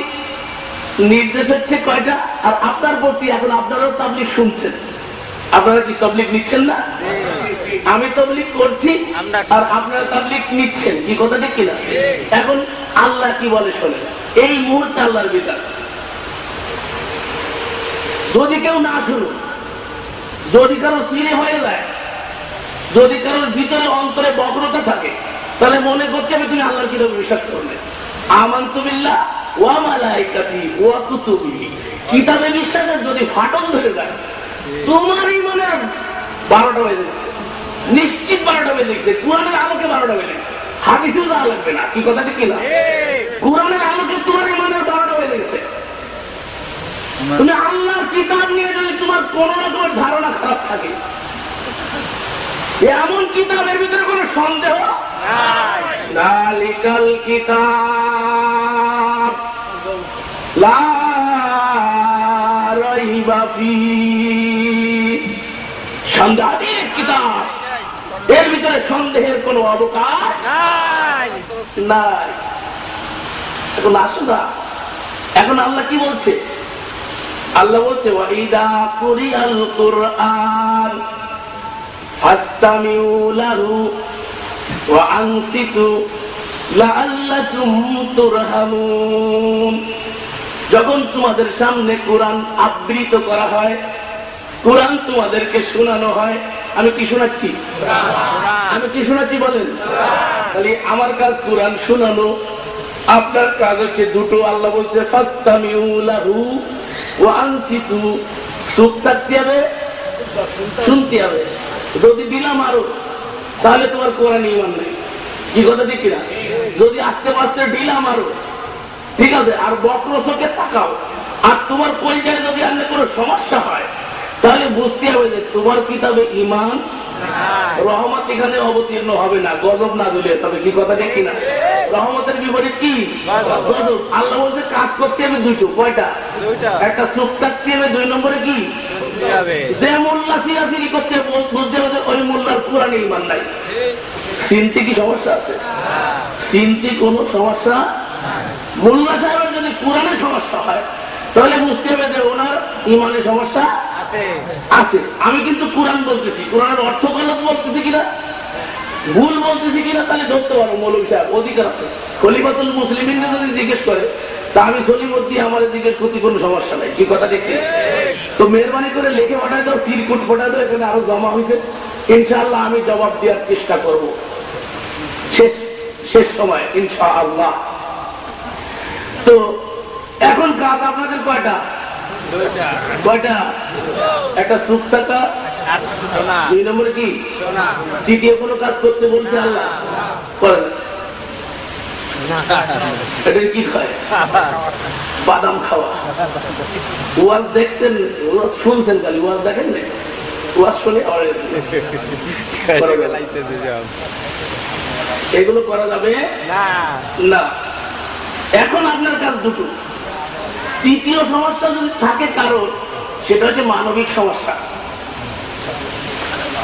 নির্দেশ হচ্ছে কয়টা, আর আপনার প্রতি এখন আপনারাও তাবলীগ শুনছেন। আপনারা কি তাবলীগ নিচ্ছেন না? আমি তাবলীগ করছি আর আপনারা তাবলীগ নিচ্ছেন, কি কথা ঠিক কিনা? এখন আল্লাহ কি বলে শোনেন, এই মুহূর্তে আল্লাহর বিধান। যদি কেউ না শুনুন, যদি কারো চিনে হয়ে যায়, যদি কারোর ভিতরে অন্তরে বক্রতা থাকে, তাহলে মনে করতে হবে তুমি আল্লাহর কিতাবে বিশ্বাস করবে। আমানতু বিল্লাহ ওয়া মালাইকাতিহি ওয়া কুতুবিহি, কিতাবে বিশ্বাসের যদি ফাটল ধরে যায়, তোমার ইমানের 12টা বেজে গেছে, নিশ্চিত 12টা বেজে গেছে। কোরআনের আলোকে 12টা বেজে গেছে, হাদিসেও যা লাগবে না, কি কথা ঠিক না? কোরআনের আলোকে তোমার ইমানের 12টা বেজে গেছে। তুমি আল্লাহর কিতাব নিয়ে যদি তোমার কোন রকমের ধারণা খারাপ থাকে, এমন কিতাবের ভিতরে কোন সন্দেহ নাই। যালিকাল কিতাব লা রাইবা ফীহি, সন্দেহের কিতাব, এর ভিতরে সন্দেহের কোন অবকাশ নাই। এখন আসো না, এখন আল্লাহ কি বলছে? আল্লাহ বলছে ওয়াইদা কুরিয়াল কুরআন ফাসতামিউ লাহু ওয়া আনসিতু লাআল্লাকুম তুরহামুন। যখন তোমাদের সামনে কোরআন আবৃত করা হয়, কোরআন তোমাদেরকে শোনানো হয়, আমি কি শোনাচ্ছি? আমি কি শোনাচ্ছি বলেন? তাহলে আমার কাজ কোরআন শোনানো, আপনার কাজ হচ্ছে দুটো। আল্লাহ বলছে ফাসতামিউ লাহু ওয়া আনসিতু, চুপ থাকতে হবে, শুনতে হবে। যদি দিলাম আরো, তাহলে তোমার কোরআন ঈমান নাই, কি কথা ঠিক কিনা? যদি আস্তে আস্তে দিলাম আরো, ঠিক আছে, আর বক্র চোখে তাকাও, আর তোমার কলিজায় যদি আনলে কোনো সমস্যা হয়, তাহলে বুঝতে হবে যে তোমার কিতাবে ঈমান, রহমত এখানে অবতীর্ণ হবে না, গজব না দিলে তবে, কি কথা ঠিক কিনা? রহমতের বিপরীত কি? গজব। আল্লাহ বলছে কাজ করতে হবে দুটো। কয়টা? একটা চুপ থাকতে হবে, 2 নম্বরে কি? যে মোল্লা সিরাসিরি করতে বুঝতে হবে ওই মোল্লার কোরআনে ঈমান নাই। চিন্তি কি সমস্যা আছে? চিন্তি কোনো সমস্যা। মোল্লা সাহেবের যদি কোরআনে সমস্যা হয়, তাহলে বুঝতে হবে যে ওনার ঈমানে সমস্যা আছে। আমি কিন্তু কোরআন বলতেছি, কোরআনের অর্থ গলত বলতেছি কিনা, ভুল বলতেছি কিনা, তাহলে ধরতে পারো মৌলভী সাহেব, অধিকার আছে। খলিফাতুল মুসলিমিনকে যদি জিজ্ঞেস করে, তা আমি সলিমুদ্দিন আমার জিজ্ঞেস করতে কোনো সমস্যা নাই, কি কথা দেখতে? তো মেহরবানি করে লিখে পাঠায় দাও, সিরকুট পাঠায় দাও, এখানে আরো জমা হয়েছে, ইনশাআল্লাহ আমি জবাব দেওয়ার চেষ্টা করব শেষ সময় ইনশাআল্লাহ। তো এখন কাজ আপনাদের কয়টা? কয়টা? একটা চুপ থাকা, 2 নম্বরে কি? তৃতীয় কোনো কাজ করতে বলছে আল্লাহ? করেন। এটা কি খায়? বাদাম খাওয়া। ওয়াজ দেখছেন, ওয়াজ শুনছেন, খালি ওয়াজ দেখেন না, ওয়াজ শুনে এগুলো করা যাবে না। এখন আপনার কাজ দুটো। তৃতীয় সমস্যা যদি থাকে কারোর, সেটা হচ্ছে মানবিক সমস্যা।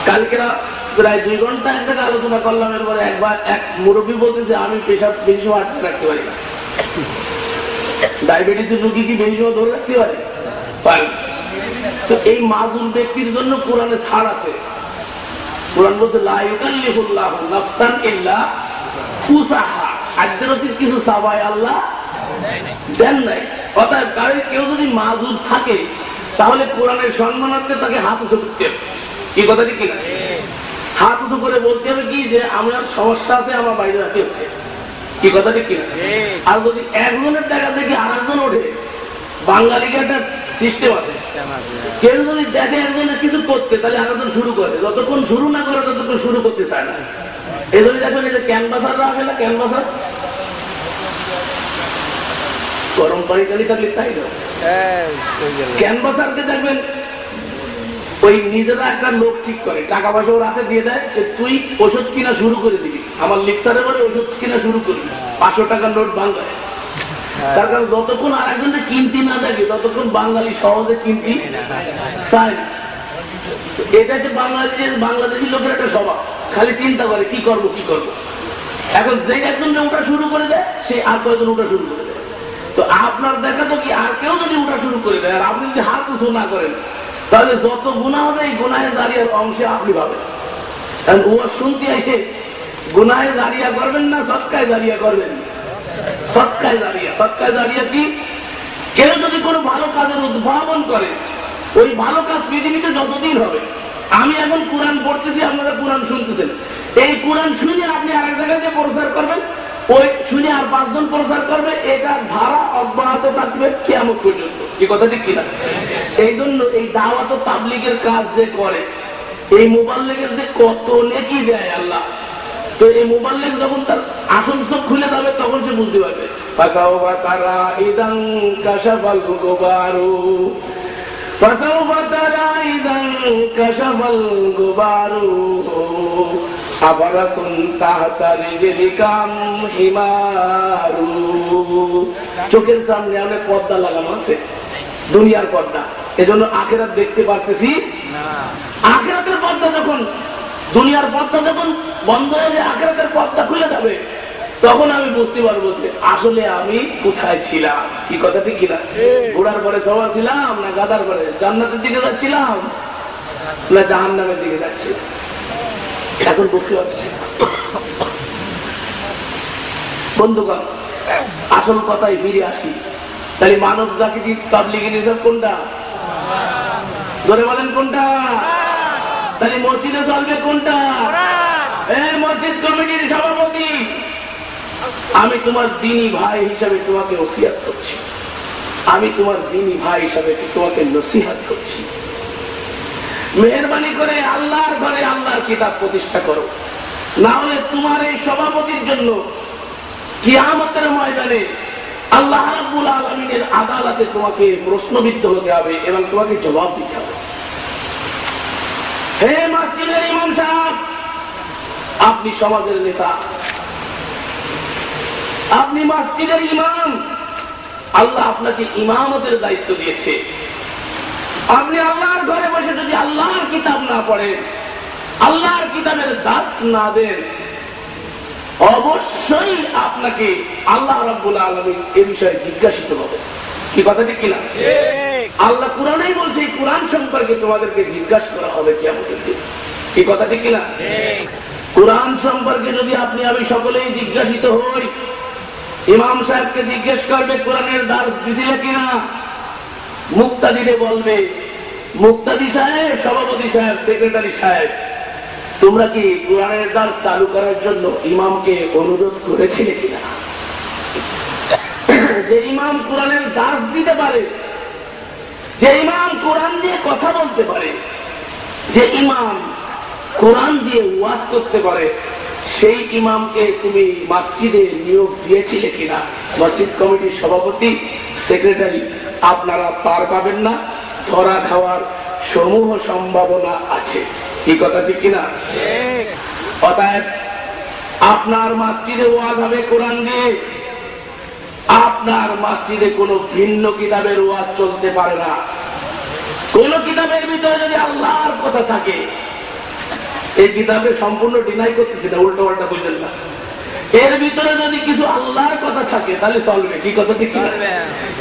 কালকেরা প্রায় 2 ঘন্টা এক জায়গায় আলোচনা করলাম, এরপরে একবার এক মুরব্বী বলতে যে আমি পেশাব বেশি সময় আটকে রাখতে পারি না। ডায়াবেটিসের রোগী কি বেশি সময় ধরে রাখতে পারে? তো এই মাজুর ব্যক্তির জন্য কোরআনে ছাড় আছে। কোরআন বলছে লা ইউকাল্লিফুল্লাহু নাফসান ইল্লা উসাহা, সাধ্যের অতীত কিছু চাওয়ায় আল্লাহ দেন নাই। অর্থাৎ কারো কেউ যদি মাজুর থাকে, তাহলে কোরআনের সম্মানার্থে তাকে হাত উঁচু করতে হবে, কি কথা ঠিক কিনা? হাত উঁচু করে বলতে হবে কি যে আমার সমস্যা আছে, আমার বাইরে রাখতে হচ্ছে, কি কথা ঠিক কিনা? আর যদি একজনের জায়গা থেকে আরেকজন ওঠে, বাঙালিকে একটা সিস্টেম আছে, কেউ যদি দেখে একজনের কিছু করতে তাহলে আরেকজন শুরু করে, যতক্ষণ শুরু না করে ততক্ষণ শুরু করতে চায় না। এই জন্য দেখবেন এই যে ক্যানভাসাররা আসে না, ক্যানভাসার গরম পানি টানি থাকলে তাই না, ক্যানভাসারকে দেখবেন ওই নিজেরা একটা লোক ঠিক করে, টাকা পয়সা ওর হাতে দিয়ে দেয় যে তুই ওষুধ কিনা শুরু করে দিবি, আমার লেকচারে বলে ওষুধ কিনা শুরু করবি, 500 টাকার নোট বাংলায়। তার কারণ যতক্ষণ আর একজনকে কিনতি না দেখে ততক্ষণ বাঙালি সহজে কিনতি চায়। এটা যে বাংলাদেশি লোকের একটা স্বভাব, খালি চিন্তা করে কি করব কি করব। এখন যে একজন ওটা শুরু করে দেয় সে আর কয়েকজন ওটা শুরু করে দেয়। তো আপনার দেখা তো কি আর কেউ যদি ওটা শুরু করে দেয় আর আপনি যদি হাত উঁচু না করেন তাহলে যত গুনাহ হবে এই গুনাহে জারিয়ার অংশে আপনি পাবেন। কারণ ও শুনতে এসে গুনাহে জারিয়া করবেন না, সৎকায় জারিয়া করবেন। সৎকায় জারিয়া, সৎকায় জারিয়া কি? কেউ যদি কোনো ভালো কাজের উদ্ভাবন করে, ওই ভালো কাজ পৃথিবীতে যতদিন হবে, আমি এখন কোরআন পড়তেছি, আপনারা কোরআন শুনতেছেন, এই কোরআন শুনে আপনি আরেক জায়গায় যে প্রচার করবেন, ওই শুনে আর 5 জন প্রচার করবে, এটা ধারা অব্যাহত থাকবে কিয়ামত পর্যন্ত। কি কথা ঠিক কিনা? এই জন্য এই দাওয়াত ও তাবলীগের কাজ যে করে, এই মুবাল্লিগের যে কত নেকি দেয় আল্লাহ, তো এই মুবাল্লিগ যখন তার আসল চোখ খুলে যাবে তখন সে বুঝতে পারবে। ফাসাওফা তারা ইদান কাশাফাল গুবারু, ফাসাওফা তারা ইদান কাশাফাল গুবারু, আফারাসুন তাহতা রিজলিকাম হিমারু। চোখের সামনে অনেক পর্দা লাগানো আছে, দুনিয়ার পর্দা, এজন্য আখিরাত দেখতে পারতেছি না। আখিরাতের পর্দা যখন, দুনিয়ার পর্দা যখন বন্ধ হয়ে যায়, আখিরাতের পর্দা খুলে যাবে, তখন আমি বুঝতে পারবো যে আসলে আমি কোথায় ছিলাম। কি কথা ঠিক কিনা? ঘোড়ার পরে সবার ছিলাম না গাদার পরে, জান্নাতের দিকে যাচ্ছিলাম না জাহান্নামের দিকে যাচ্ছিলাম, এখন বুঝতে পারছি। বন্ধুগণ, আসল কথায় ফিরে আসি। তাহলে মানব জাতি তাবলীগী নিজাম কোনটা? জোরে বলেন কোনটা? তাহলে মসজিদে চলবে কোনটা? মসজিদ কমিটির সভাপতি, আমি তোমার দ্বীনী ভাই হিসাবে তোমাকে ওসিয়াত করছি, আমি তোমার দ্বীনী ভাই হিসাবে তোমাকে নসিহত করছি, মেহেরবানি করে আল্লাহর ঘরে আল্লাহর কিতাব প্রতিষ্ঠা করো, না হলে তোমার এই সভাপতির জন্য কিয়ামতের ময়দানে আল্লাহ রাব্বুল আলামিনের আদালতে তোমাকে প্রশ্নবিদ্ধ হতে হবে এবং তোমাকে জবাব দিতে হবে। হে মসজিদের ইমাম সাহেব, আপনি সমাজের নেতা, আপনি মসজিদের ইমাম, আল্লাহ আপনাকে ইমামতের দায়িত্ব দিয়েছে। আপনি আল্লাহর ঘরে বসে যদি আল্লাহর কিতাব না পড়েন, আল্লাহর কিতাবের দাস না দেন, অবশ্যই আপনাকে আল্লাহ রাব্বুল আলামিন এই বিষয়ে জিজ্ঞাসিত হবে। কি কথা ঠিক কিনা? আল্লাহ কোরআনেই বলছে এই কোরআন সম্পর্কে তোমাদেরকে জিজ্ঞাসা করা হবে কিয়ামতের দিন। কি কথা ঠিক কিনা? কোরআন সম্পর্কে যদি আপনি আমি সকলেই জিজ্ঞাসিত হই, ইমাম সাহেবকে জিজ্ঞেস করবে কোরআনের দার্স দিছিলে কিনা, মুক্তাদিরে বলবে মুক্তাদি সাহেব, সভাপতি সাহেব, সেক্রেটারি সাহেব, তোমরা কি কোরআনের দার্স চালু করার জন্য ইমামকে অনুরোধ করেছিলে কিনা? যে ইমাম কোরআনের দার্স দিতে পারে, যে ইমাম কোরআন দিয়ে কথা বলতে পারে, যে ইমাম কোরআন দিয়ে ওয়াজ করতে পারে, সেই ইমামকে তুমি মসজিদে নিয়োগ দিয়েছিলে কিনা? মসজিদ কমিটির সভাপতি, সেক্রেটারি, আপনারা পার পাবেন না, ধরা খাওয়ার সমূহ সম্ভাবনা আছে। কি কথা ঠিক কিনা? অতএব আপনার মসজিদে ওয়াজ হবে কোরআন দিয়ে, আপনার মসজিদে কোনো ভিন্ন কিতাবের ওয়াজ চলতে পারে না। কোন কিতাবের ভিতরে যদি আল্লাহর কথা থাকে, এই কিতাবে সম্পূর্ণ ডিনাই করতেছি না, উল্টো পাল্টা বুঝলেন না, এর ভিতরে যদি কিছু আল্লাহর কথা থাকে তাহলে চলবে। কি কথা ঠিক কিনা?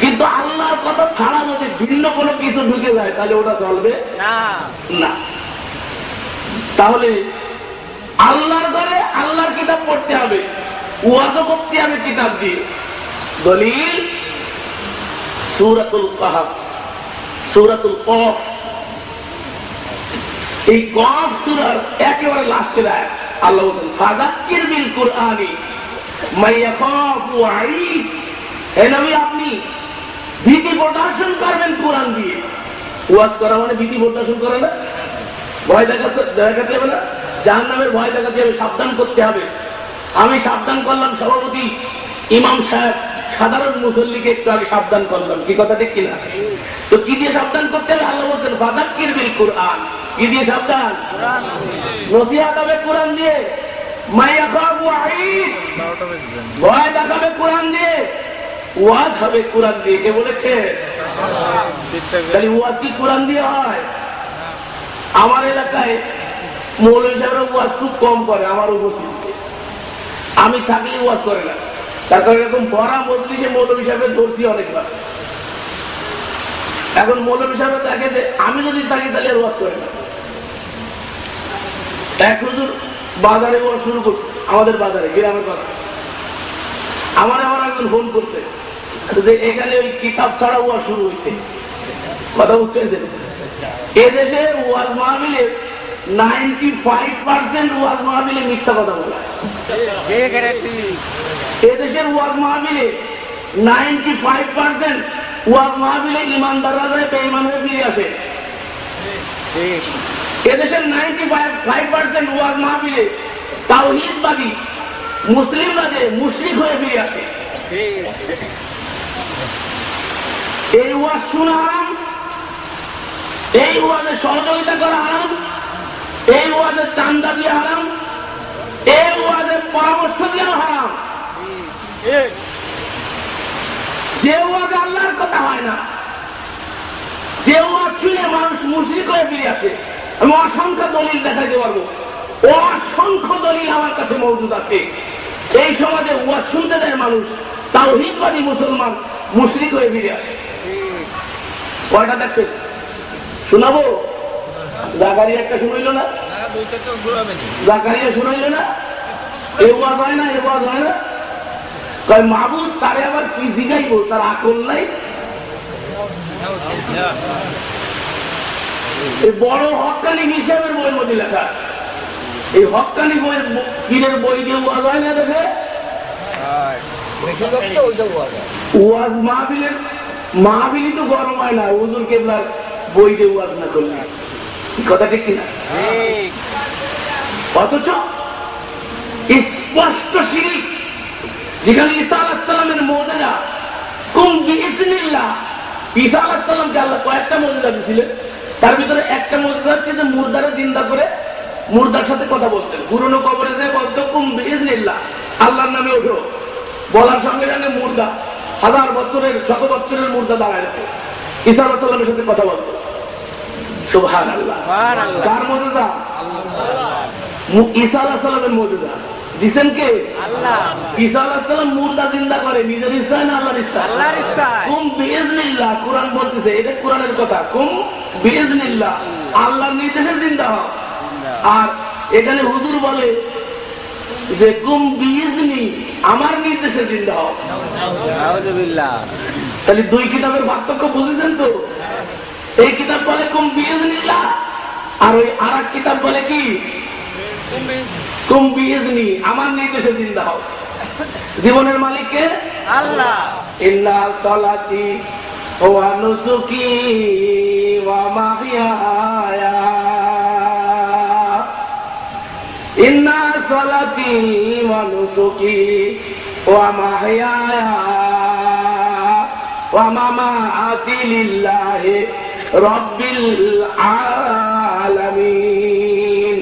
কিন্তু আল্লাহর কথা ছাড়া যদি ভিন্ন কোনো কিছু ঢুকে যায় তাহলে ওটা চলবে না। তাহলে আল্লাহর ঘরে আল্লাহর কিতাব পড়তে হবে, ওয়াজও করতে হবে কিতাব দিয়ে। দলিল সূরাতুল কাহফ, সূরাতুল কফ। এই কফ সূরার একেবারে লাস্টের আয়াত আল্লাহ বলেন ফাযাক্কির বিল কুরআনি হে নবী, আপনি ভীতি প্রদর্শন করবেন কোরআন দিয়ে। ওয়াজ করা মানে ভীতি প্রদর্শন করে না, ভয় দেখাতে হবে না, জাহান্নামের ভয় দেখাতে হবে, সাবধান করতে হবে। আমি সাবধান করলাম সভাপতি ইমাম সাহেব, সাধারণ মুসল্লিকে একটু আগে সাবধান করলাম, কি কথা ঠিক কিনা? তো কি দিয়ে সাবধান করতে হবে? আল্লাহ বলছেন ফাযাক্কির বিল কুরআন। কি দিয়ে সাবধান? নসিহত হবে কোরআন দিয়ে। ভয় দেখাবে কোরআন দিয়ে, ওয়াজ হবে কোরআন দিয়ে। কে বলেছে? তাহলে ওয়াজ কি কোরআন দিয়ে হয়? আমার এলাকায় মৌলভী সাহেবরা ওয়াজ খুব কম করে আমার উপস্থিতিতে, আমি থাকলে ওয়াজ করে না। তার কারণ এরকম বড়া মজলিসে মৌলভী সাহেবের ধরছি অনেকবার। এখন মৌলভী সাহেব দেখে যে আমি যদি থাকি তাহলে আর ওয়াজ করে না। এক হুজুর বাজারে ওয়াজ শুরু করছে, আমাদের বাজারে, গ্রামের বাজারে। আমার একজন ফোন করছে যে এখানে ওই কিতাব ছাড়া ওয়াজ শুরু হয়েছে। কথা বুঝতে পেরেছেন? এদেশে ওয়াজ মাহফিলে 95% ওয়াজ মাহফিলে মিথ্যা কথা বলা। এদেশের ওয়াজ মাহফিলে 95% ওয়াজ মাহফিলে ইমানদাররা যায় বেঈমান হয়ে ফিরে আসে। এদেশের 95% ওয়াজ মাহফিলে তাওহীদবাদী মুসলিমরা যে মুশরিক হয়ে ফিরে আসে। এই ওয়াজ শোনা হারাম, এই ওয়াজে সহযোগিতা করা হারাম, এই ওয়াজে চান্দা দিয়ে হারাম, এই ওয়াজে পরামর্শ দিয়ে হারাম। যে ওয়াজে আল্লাহর কথা হয় না, যে ওয়াজ শুনে মানুষ মুশরিক হয়ে ফিরে আসে, আমি অসংখ্য দলিল দেখাতে পারবো, অসংখ্য দলিল আমার কাছে মজুদ আছে। এই সমাজে ওয়াজ শুনতে যায় মানুষ, তাওহীদবাদী মুসলমান মুশরিক হয়ে ফিরে আসে। কয়টা দেখতে শোনাবো? জাকারিয়া একটা শুনাইল না, জাকারিয়া শুনাইল না, এ ওয়াজ হয় না, এ ওয়াজ হয় না। কয় মাহবুব তারে আবার কি জিগাইবো, তার আকল নাই। এই বড় হক্কানি হিসাবের বইয়ের মধ্যে লেখা আছে। এই হক্কানি বইয়ের পীরের বই দিয়ে ওয়াজ হয় না দেখে। ওয়াজ মাহফিলই তো গরম হয় না হুজুর কেবলার বই দিয়ে ওয়াজ না করলে। কথা ঠিক কিনা? অথচ স্পষ্ট শিরিক, যেখানে ঈসা আলাইহিস সালামের মুজিজা কুম বিইজনিল্লাহ, ঈসা আলাইহিস সালামকে আল্লাহ কয়েকটা মুজিজা দিয়েছিলেন, তার ভিতরে একটা মুজিজা হচ্ছে যে মুর্দারে জিন্দা করে মুর্দার সাথে কথা বলতেন। পুরনো কবরে যে বলতো কুম বিইজনিল্লাহ, আল্লাহর নামে ওঠো, বলার সঙ্গে সঙ্গে মুর্দা, হাজার বছরের শত বছরের মুর্দা দাঁড়ায় রাখে, ঈসা আলাইহিস সালামের সাথে কথা বলতো। সুবহানাল্লাহ। কার মুজিজা? ঈসা আলাইহিস সালামের মুজিজা দিবেন কে? আল্লাহ। ঈসা আলাইহিস সালাম মুর্দা জিন্দা করে নিজের ইচ্ছায় না আল্লাহর ইচ্ছায়? আল্লাহর ইচ্ছায়। কুম বিইজনিল্লাহ, কুরআন বলতেছে, এটা কুরআনের কথা, কুম বিইজনিল্লাহ, আল্লাহর নির্দেশে জিন্দা হও। আর এখানে হুজুর বলে যে কুম বিইজনি, আমার নির্দেশে জিন্দা হও। নাউযুবিল্লাহ। তাহলে দুই কিতাবের পার্থক্য বুঝেছেন তো? এই কিতাব বলে কুম বিইজনিল্লাহ, আর ওই আরেক কিতাব বলে কি? কুম বিইজনি, আমার নির্দেশে জিন্দা হও। জীবনের মালিক কে? আল্লাহ। ইন্না সালাতি ওয়া নুসুকি ওয়া মাহইয়ায়া, ইন্না সালাতি ওয়া নুসুকি ওয়া মাহইয়ায়া ওয়া মামাতি লিল্লাহি রাব্বিল আলামিন।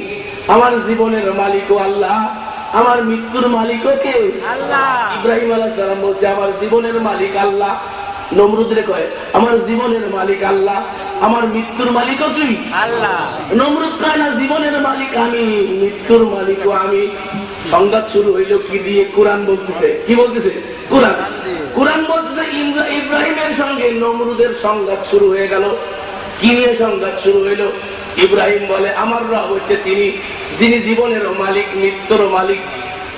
আমার জীবনের মালিকও আল্লাহ, আমার মৃত্যুর মালিকও কে? আল্লাহ। ইব্রাহিম আলাইহিস সালাম বলছে আমার জীবনের মালিক আল্লাহ। নমরুদরে কয় আমার জীবনের মালিক আল্লাহ, আমার মৃত্যুর মালিকও কি? আল্লাহ। নমরুদ কয় না, জীবনের মালিক আমি, মৃত্যুর মালিকও আমি। সংঘাত শুরু হইল কি দিয়ে? কোরআন বলতেছে। কি বলতেছে? কোরআন। কোরআন বলতেছে ইব্রাহিমের সঙ্গে নমরুদের সংঘাত শুরু হয়ে গেল। কি নিয়ে সংঘাত শুরু হইল? ইব্রাহিম বলে আমার রব হচ্ছে তিনি যিনি জীবনের মালিক, মৃত্যুর মালিক।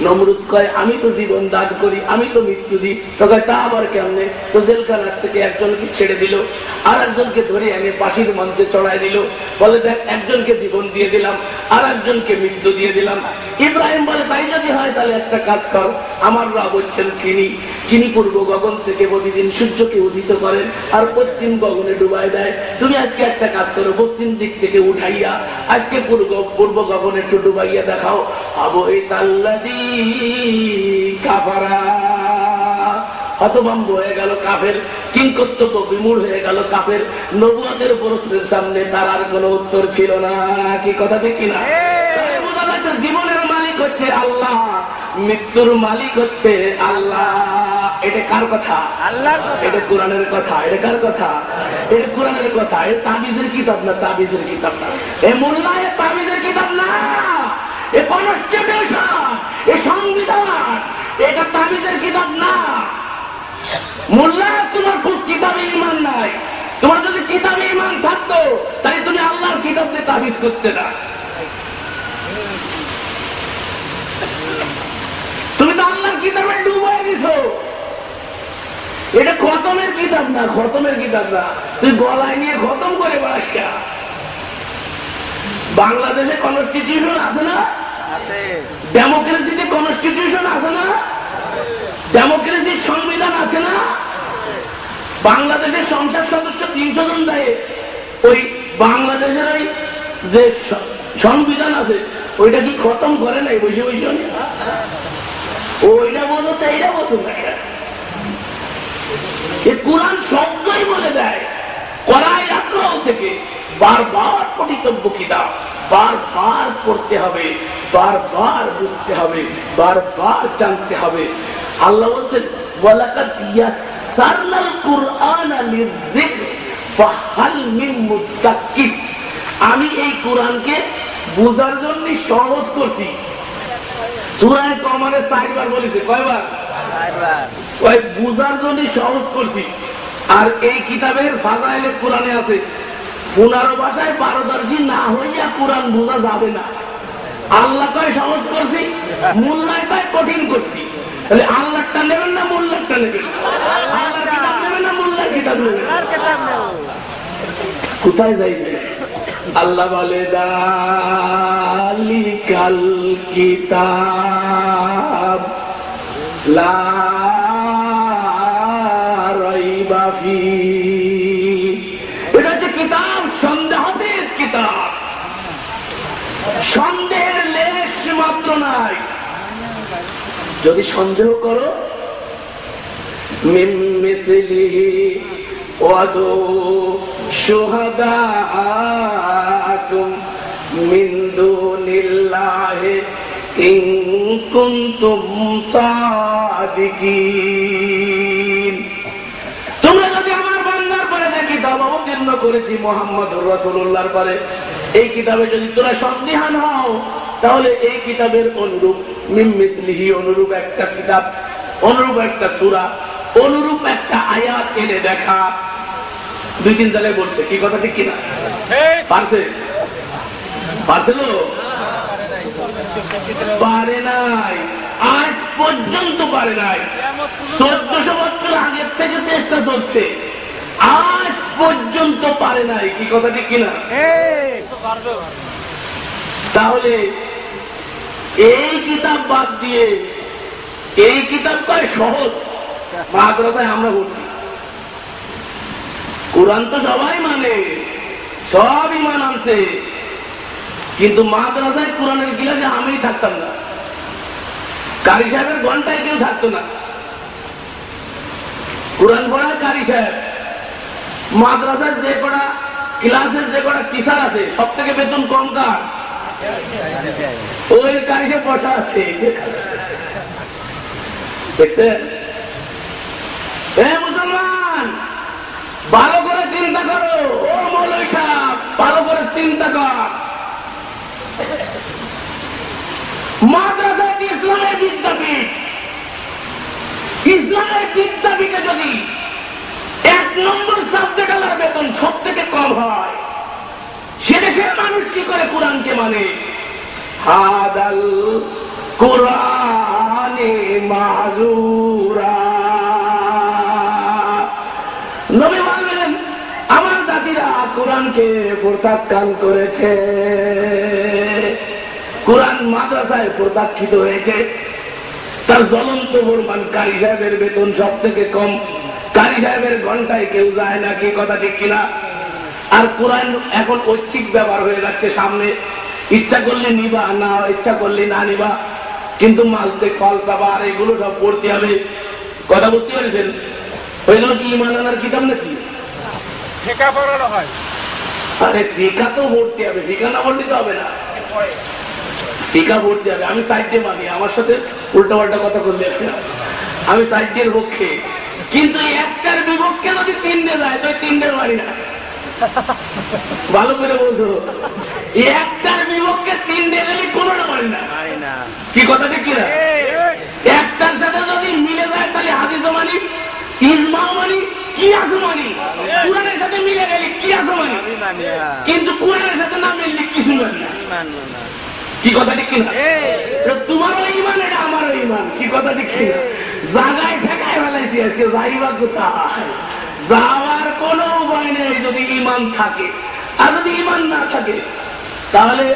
নমরুদ কয় আমি তো জীবন দান করি, আমি তো মৃত্যু দিই। তো কয় তা আবার কেমনে? তো জেলখানার থেকে একজনকে ছেড়ে দিল, আর একজনকে ধরে এনে ফাঁসির মঞ্চে চড়াই দিল। বলে দেখ, একজনকে জীবন দিয়ে দিলাম, আর একজনকে মৃত্যু দিয়ে দিলাম। ইব্রাহিম বলে তাই যদি হয় তাহলে একটা কাজ কর, আমার রব হচ্ছেন তিনি পূর্ব গগন থেকে প্রতিদিন সূর্যকে উদিত করেন আর পশ্চিম গগনে ডুবাই দেয়। তুমি আজকে একটা কাজ করো, পশ্চিম দিক থেকে উঠাইয়া আজকে পূর্ব গগনে একটু ডুবাইয়া দেখাও। আবহিতাল্লাযী কাফারা, হতভম্ব হয়ে গেল কাফের, কিংকর্তব্য বিমূঢ় হয়ে গেল কাফের। নবুয়তের প্রশ্নের সামনে তার আর কোনো উত্তর ছিল না। কি কথা ঠিক কিনা? বোঝা যাচ্ছে জীবনের মালিক হচ্ছে আল্লাহ, মৃত্যুর মালিক হচ্ছে আল্লাহ। এটা কার কথা? আল্লাহর কথা। এটা কোরআনের কথা। এটা কার কথা? এটা কোরআনের কথা। এটা তাবিজের কিতাব না, তাবিজের কিতাব না। এই মোল্লা এ তাবিজের কিতাব না, এ কনস্টিটিউশন, এ সংবিধান, এটা তাবিজের কিতাব না। মোল্লা, তোমার কিতাবে ঈমান নাই। তোমার যদি কিতাবে ঈমান থাকতো তাহলে তুমি আল্লাহর কিতাব দিয়ে তাবিজ করতে না। তুমি তো আল্লাহর কিতাবে ডুবাই দিছো। এটা খতমের কিতাব না, খতমের কিতাব না। তুই গলায় নিয়ে খতম করে বেড়াস কে? বাংলাদেশে কনস্টিটিউশন আছে না? ডেমোক্রেসিতে কনস্টিটিউশন আছে না? ডেমোক্রেসির সংবিধান আছে না? বাংলাদেশের সংসদ সদস্য 300 জন দেয়। ওই বাংলাদেশের ওই যে সংবিধান আছে ওইটা কি খতম করে নাই বসে বসে? ওইটা বোঝো তো এইটা বোঝো না। কোরআন শব্দই বলে দেয়, করাই আগ্রহ থেকে বারবার পঠিতব্য কিতাব, বারবার পড়তে হবে, বারবার বুঝতে হবে, বারবার জানতে হবে। আল্লাহ বলছেন ওয়ালাকাদ ইয়াসসারনাল কুরআনা লিযিকর ফাহাল মিন মুদ্দাক্কির। আমি এই কোরআনকে বোঝার জন্য সহজ করছি। সূরা কমারে 4 বার বলেছে। কয়বার? 4 বার। ওই বোঝার জন্য সহজ করছি। আর এই কিতাবের ফাজাইলে কোরআনে আছে 15 ভাষায় পারদর্শী না হইয়া কোরআন বোঝা যাবে না। আল্লাহ কয় সহজ করছি, মোল্লায় কয় কঠিন করছি। তাহলে আল্লাহটা নেবেন না মোল্লারটা নেবেন? আল্লাহর কিতাব নেবেন না মোল্লার কিতাব নেবেন? কোথায় যাইবে? আল্লাহ বলে যালিকাল কিতাব লা রাইবা ফীহি। এটা হচ্ছে কিতাব, সন্দেহের কিতাব, সন্দেহের লেশ মাত্র নাই। যদি সন্দেহ করো মিন মিসলিহি ওয়াদু শুহাদাআকুম মিন দুনিল্লাহি ইন কুনতুম সাদিকিন। তোমরা যদি আমার বান্দার পরে যে কিতাব অবতীর্ণ করেছি মুহাম্মদুর রাসূলুল্লাহর পরে, এই কিতাবে যদি তোরা সন্দিহান হও তাহলে এই কিতাবের অনুরূপ মিন মিসলিহি, অনুরূপ একটা কিতাব, অনুরূপ একটা সূরা, অনুরূপ একটা আয়াত এনে দেখা। 2-3 দলে বলছে। কি কথা ঠিক কিনা? পারছে? পারছিল? পারে নাই, আজ পর্যন্ত পারে নাই। 1400 বছর আগের থেকে চেষ্টা চলছে, আজ পর্যন্ত পারে নাই। কি কথা ঠিক কিনা? তাহলে এই কিতাব বাদ দিয়ে এই কিতাব কয় সহজ। মাদ্রাসায় আমরা বলছি কোরআন তো সবাই মানে, সব ইমান আনছে, কিন্তু মাদ্রাসায় কোরআনের ক্লাসে আমি থাকতাম না, কারি সাহেবের ঘন্টায় কেউ থাকতো না। কোরআন পড়ায় কারি সাহেব, মাদ্রাসায় যে কটা ক্লাসের যে কটা টিচার আছে সব থেকে বেতন কম কার? ওই কারি সাহেব বসা আছে। দেখছেন? মুসলমান ভালো করে চিন্তা করো। ও মৌলভী সাহেব ভালো করে চিন্তা কর। মাদ্রাসা ইসলামের বিদ্যাপীঠ, ইসলামের বিদ্যাপীঠে যদি 1 নম্বর সাবজেক্ট আলার বেতন সব থেকে কম হয়, সে দেশের মানুষ কি করে কোরআনকে মানে? হাদাল কোরআন মাহজুরা। নবী বললেন আমার জাতিরা কোরআনকে প্রত্যাখ্যান করেছে, কোরআন মাদ্রাসায় প্রত্যাখ্যিত হয়েছে। তার জ্বলন্ত প্রমাণ কারি সাহেবের বেতন সব থেকে কম, কারি সাহেবের ঘন্টায় কেউ যায় না, কি কথা ঠিক কিনা? আর কোরআন এখন ঐচ্ছিক ব্যাপার হয়ে যাচ্ছে সামনে, ইচ্ছা করলে নিবা, না ইচ্ছা করলে না নিবা, কিন্তু মালতে ফলসাফা আর এগুলো সব পড়তে হবে। কথা বুঝতে পেরেছেন? হইল কি ইমান আনার কিতাব নাকি? ফিকা পড়ানো হয়। আরে ফিকা তো পড়তে হবে, ফিকা না পড়লে তো হবে না, ফিকা পড়তে হবে। আমি সাইডে মানি, আমার সাথে উল্টা পাল্টা কথা করলে আমি সাইডের পক্ষে, কিন্তু একটার বিপক্ষে যদি তিনটে যায় তো তিনটে মানি না। ভালো করে বলছো, একটার বিপক্ষে তিনটে গেলে কোনোটা মানি না, কি কথা ঠিক কিনা? একটার সাথে যদি মিলে যায় তাহলে হাদিসও মানি, ইজমাও মানি, কিয়াসও মানি। কোরআনের সাথে মিলে গেলে কিয়াসও মানি, কিন্তু কোরআনের সাথে না মিললে কিছু মানি না, কি কথা ঠিক কিনা? তোমারও ইমান, এটা আমারও ইমান, কি কথা ঠিক কিনা? জায়গায় ঠেকায় ফেলাইছি আজকে, যাইবা কোথায়? যাওয়ার কোনো উপায় নেই যদি ইমান থাকে। আর যদি ইমান না থাকে তাহলে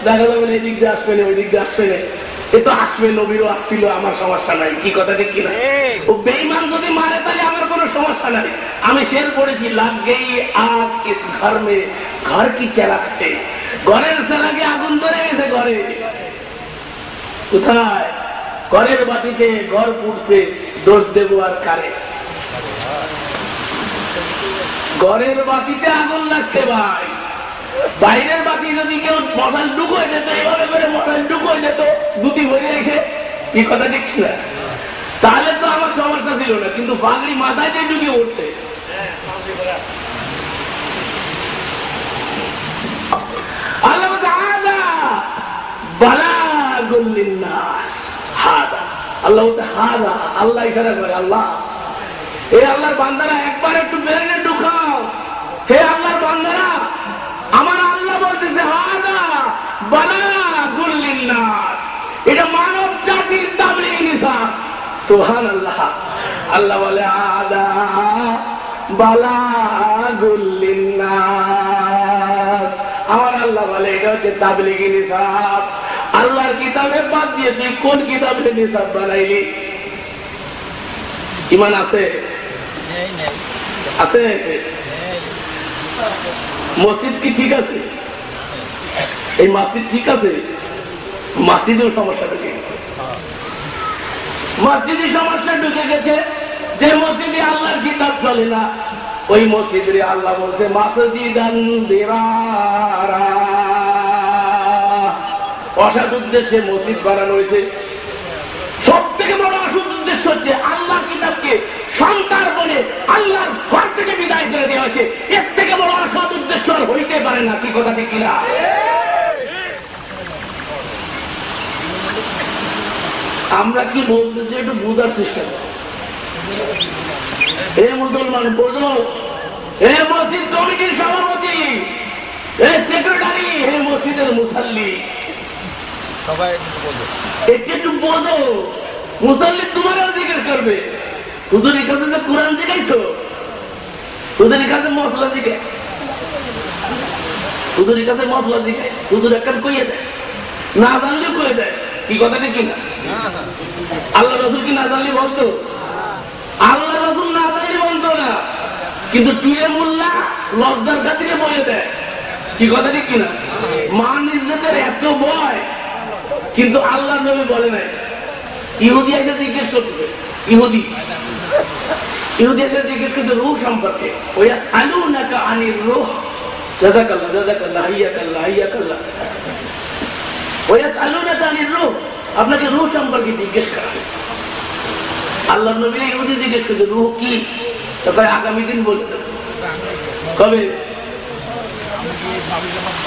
দেখা যাবে এই দিক দিয়ে আসবে না, ওই দিক দিয়ে আসবে না, এ তো আসবে, নবীরও আসছিল, আমার সমস্যা নাই, কি কথা ঠিক কিনা? ও বেঈমান যদি মারে তাহলে আমার কোনো সমস্যা নাই। আমি শের পড়েছি, লাগ গেই আগ ইস ঘর মে, ঘর কি চেরাগ সে, ঘরের চেরাগে আগুন ধরে গেছে ঘরে। কোথায়? ঘরের বাতিতে ঘর পুড়ছে, দোষ দেব আর কারে? ঘরের বাতিতে আগুন লাগছে ভাই, বাইরের বাতি যদি কেউ মশাল ঢুকোয় যেত, এভাবে করে মশাল ঢুকোয় যেত দুটি ভরে এসে, কি কথা ঠিক না? তাহলে তো আমার সমস্যা ছিল না, কিন্তু পাগড়ি মাথায় যে ঢুকে উঠছে। আল্লাহ আল্লাহ ইশারা করে, আল্লাহ এই আল্লাহর বান্দারা একবার একটু বেরেনে ঢুকাও, হে আল্লাহর বান্দারা, আমার আল্লাহ বলতেছে হাদা বালাগুল লিন্নাস, এটা মানব জাতির তাবলীগ নিসাব। সুবহানাল্লাহ। আল্লাহ বলে হাদা বালাগুল লিন্নাস, আমার আল্লাহ বলে এটা হচ্ছে তাবলীগি নিসাব। আল্লাহর কিতাবে বাদ দিয়ে তুই কোন কিতাবে নিসাব বানাইলি? ইমান আছে? আছে? মসজিদ কি ঠিক আছে? এই মসজিদ ঠিক আছে? মসজিদের সমস্যা ঢুকে গেছে, মসজিদের সমস্যা ঢুকে গেছে। যে মসজিদে আল্লাহর কিতাব চলে না, ওই মসজিদে আল্লাহ বলছে মাসজিদান দিরারা, অসৎ উদ্দেশ্যে মসজিদ বানানো হয়েছে। সব থেকে বড় অসৎ উদ্দেশ্য হচ্ছে আল্লাহর কিতাবকে সন্তান বলে আল্লাহর ঘর থেকে বিদায় করে দেওয়া হয়েছে। এর থেকে বড় অসৎ উদ্দেশ্য আর হইতে পারে না, কি কথা ঠিক কিনা? আমরা কি বলতে যে একটু বুঝার চেষ্টা করি। হে মুসলমান বোঝো, হে মসজিদ কমিটির সভাপতি, হে সেক্রেটারি, হে মসজিদের মুসাল্লি, সবাই একটু বোঝো। মুসাল্লি তোমারও জিজ্ঞেস করবে, হুজুরের কাছে যে কোরআন জিজ্ঞাইছো, হুজুরের কাছে মশলা জিজ্ঞাই, হুজুরের কাছে মশলা জিজ্ঞাই, হুজুর একটা কইয়ে দেয়, না জানলে কয়ে দেয়, কি কথাটা কিনা? আল্লাহ রসুল কি না জানলে বলতো? আল্লাহ রসুল না জানলে বলতো না, কিন্তু টুয়ে মোল্লা লজ্জার খাতিরে বলে দেয়, কি কথা ঠিক কিনা? মান ইজ্জতের এত ভয়, কিন্তু আল্লাহ নবী বলে নাই। ইহুদি এসে জিজ্ঞেস করতেছে, ইহুদি এসে জিজ্ঞেস করছে রূহ সম্পর্কে, ওই আলুনাকা আনির রূহ, জাযাকাল্লাহ জাযাকাল্লাহ হাইয়াকাল্লাহ হাইয়াকাল্লাহ, ওই আলুনাকা আনির রূহ, আপনাকে রূহ সম্পর্কে জিজ্ঞেস করা হয়েছে। আল্লাহ নবী ইহুদি জিজ্ঞেস করছে রূহ কি? তাই আগামী দিন বলতে, কবে?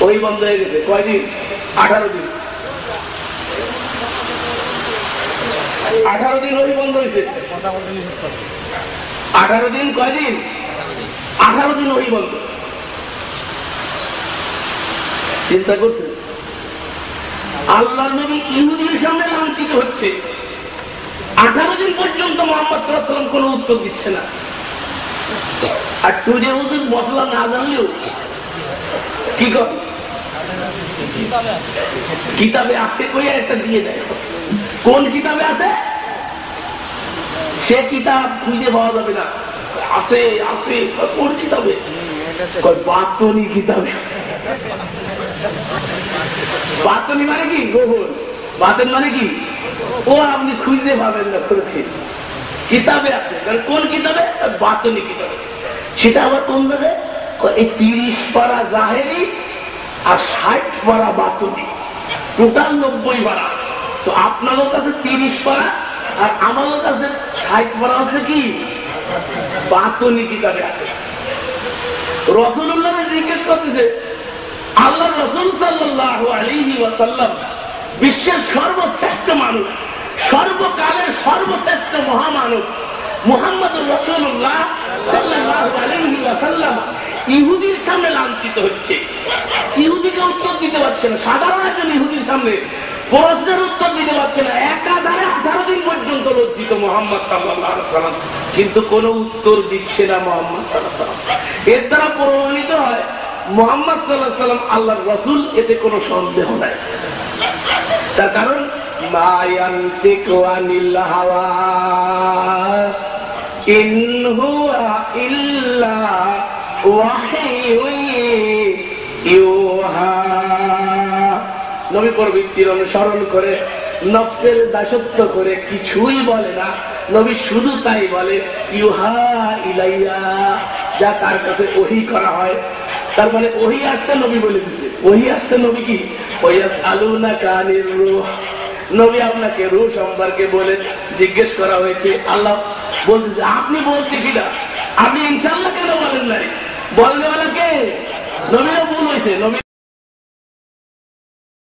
ওই বন্ধ হয়ে গেছে কয়দিন? 18 দিন। 18 দিন ওই বন্ধ হয়েছে। 18 দিন কয়দিন? 18 দিন ওই বন্ধ। চিন্তা করছে আল্লাহ নবী ইহুদির সামনে লাঞ্ছিত হচ্ছে, 18 দিন পর্যন্ত মোহাম্মদ সাল্লাল্লাহু আলাইহি ওয়াসাল্লাম কোনো উত্তর দিচ্ছে না। আর তুই হুজুর মশলা না জানলেও কি কর, কিতাবে আছে কইয়া একটা দিয়ে দেয়। কোন কিতাবে আছে? সে কিতাব খুঁজে পাওয়া যাবে না। আছে আছে কোন কিতাবে? বাতনি কিতাবে। বাতনি মানে কি? গোবর। বাতন মানে কি? ও আপনি খুঁজতে পাবেন না, করেছি কিতাবে আছে। কোন কিতাবে? বাতনি কিতাবে। সেটা আবার কোন জায়গায়? এই 30 পারা জাহেরি আর 60 পারা বাতনি, টোটাল 90 পারা। তো আপনাদের কাছে 30 পারা আর আমাদের কাছে 60 পারা হচ্ছে কি বাতনি কিতাবে আছে। রাসূলুল্লাহ জিজ্ঞেস করতেছে, আল্লাহ রাসূল সাল্লাল্লাহু আলাইহি ওয়াসাল্লাম বিশ্বের সর্বশ্রেষ্ঠ মানুষ, সর্বকালের সর্বশ্রেষ্ঠ মহামানব মুহাম্মদুর রাসূলুল্লাহ সাল্লাল্লাহু আলাইহি ওয়াসাল্লাম ইহুদির সামনে লাঞ্ছিত হচ্ছে। ইহুদিকে উত্তর দিতে পারছে না। সাধারণ একজন ইহুদির সামনে প্রশ্নের উত্তর দিতে পারছে না। একাধারে 18 দিন পর্যন্ত লজ্জিত মুহাম্মদ সাল্লাল্লাহু আলাইহি ওয়াসাল্লাম, কিন্তু কোনো উত্তর দিচ্ছে না মুহাম্মদ সাল্লাল্লাহু আলাইহি ওয়াসাল্লাম। এর দ্বারা প্রমাণিত হয় মুহাম্মদ সাল্লাল্লাহু আলাইহি ওয়াসাল্লাম আল্লাহর রাসূল, এতে কোনো সন্দেহ নাই। তার কারণ মা ইয়ানতিকু আনিল হাওয়া ইন হুয়া ইল্লা ওয়াহিয়ুন ইউহা। নবী প্রবৃত্তির অনুসরণ করে, নফসের দাসত্ব করে কিছুই বলে না। নবী শুধু তাই বলে ইউহা ইলাইয়া, যা তার কাছে ওহী করা হয়। তার মানে ওহী আসতে নবী বলে দিচ্ছে। ওহী আসতে নবী কি? ওয়ায়াসআলুনাকা আনির রূহ, নবী আপনাকে রূহ সম্পর্কে বলে জিজ্ঞেস করা হয়েছে। আল্লাহ বলতেছে আপনি বলতে কিনা, আপনি ইনশাআল্লাহ কেন বলেন নাই? বলনেওয়ালা কে? নবীরা ভুল হয়েছে। নবী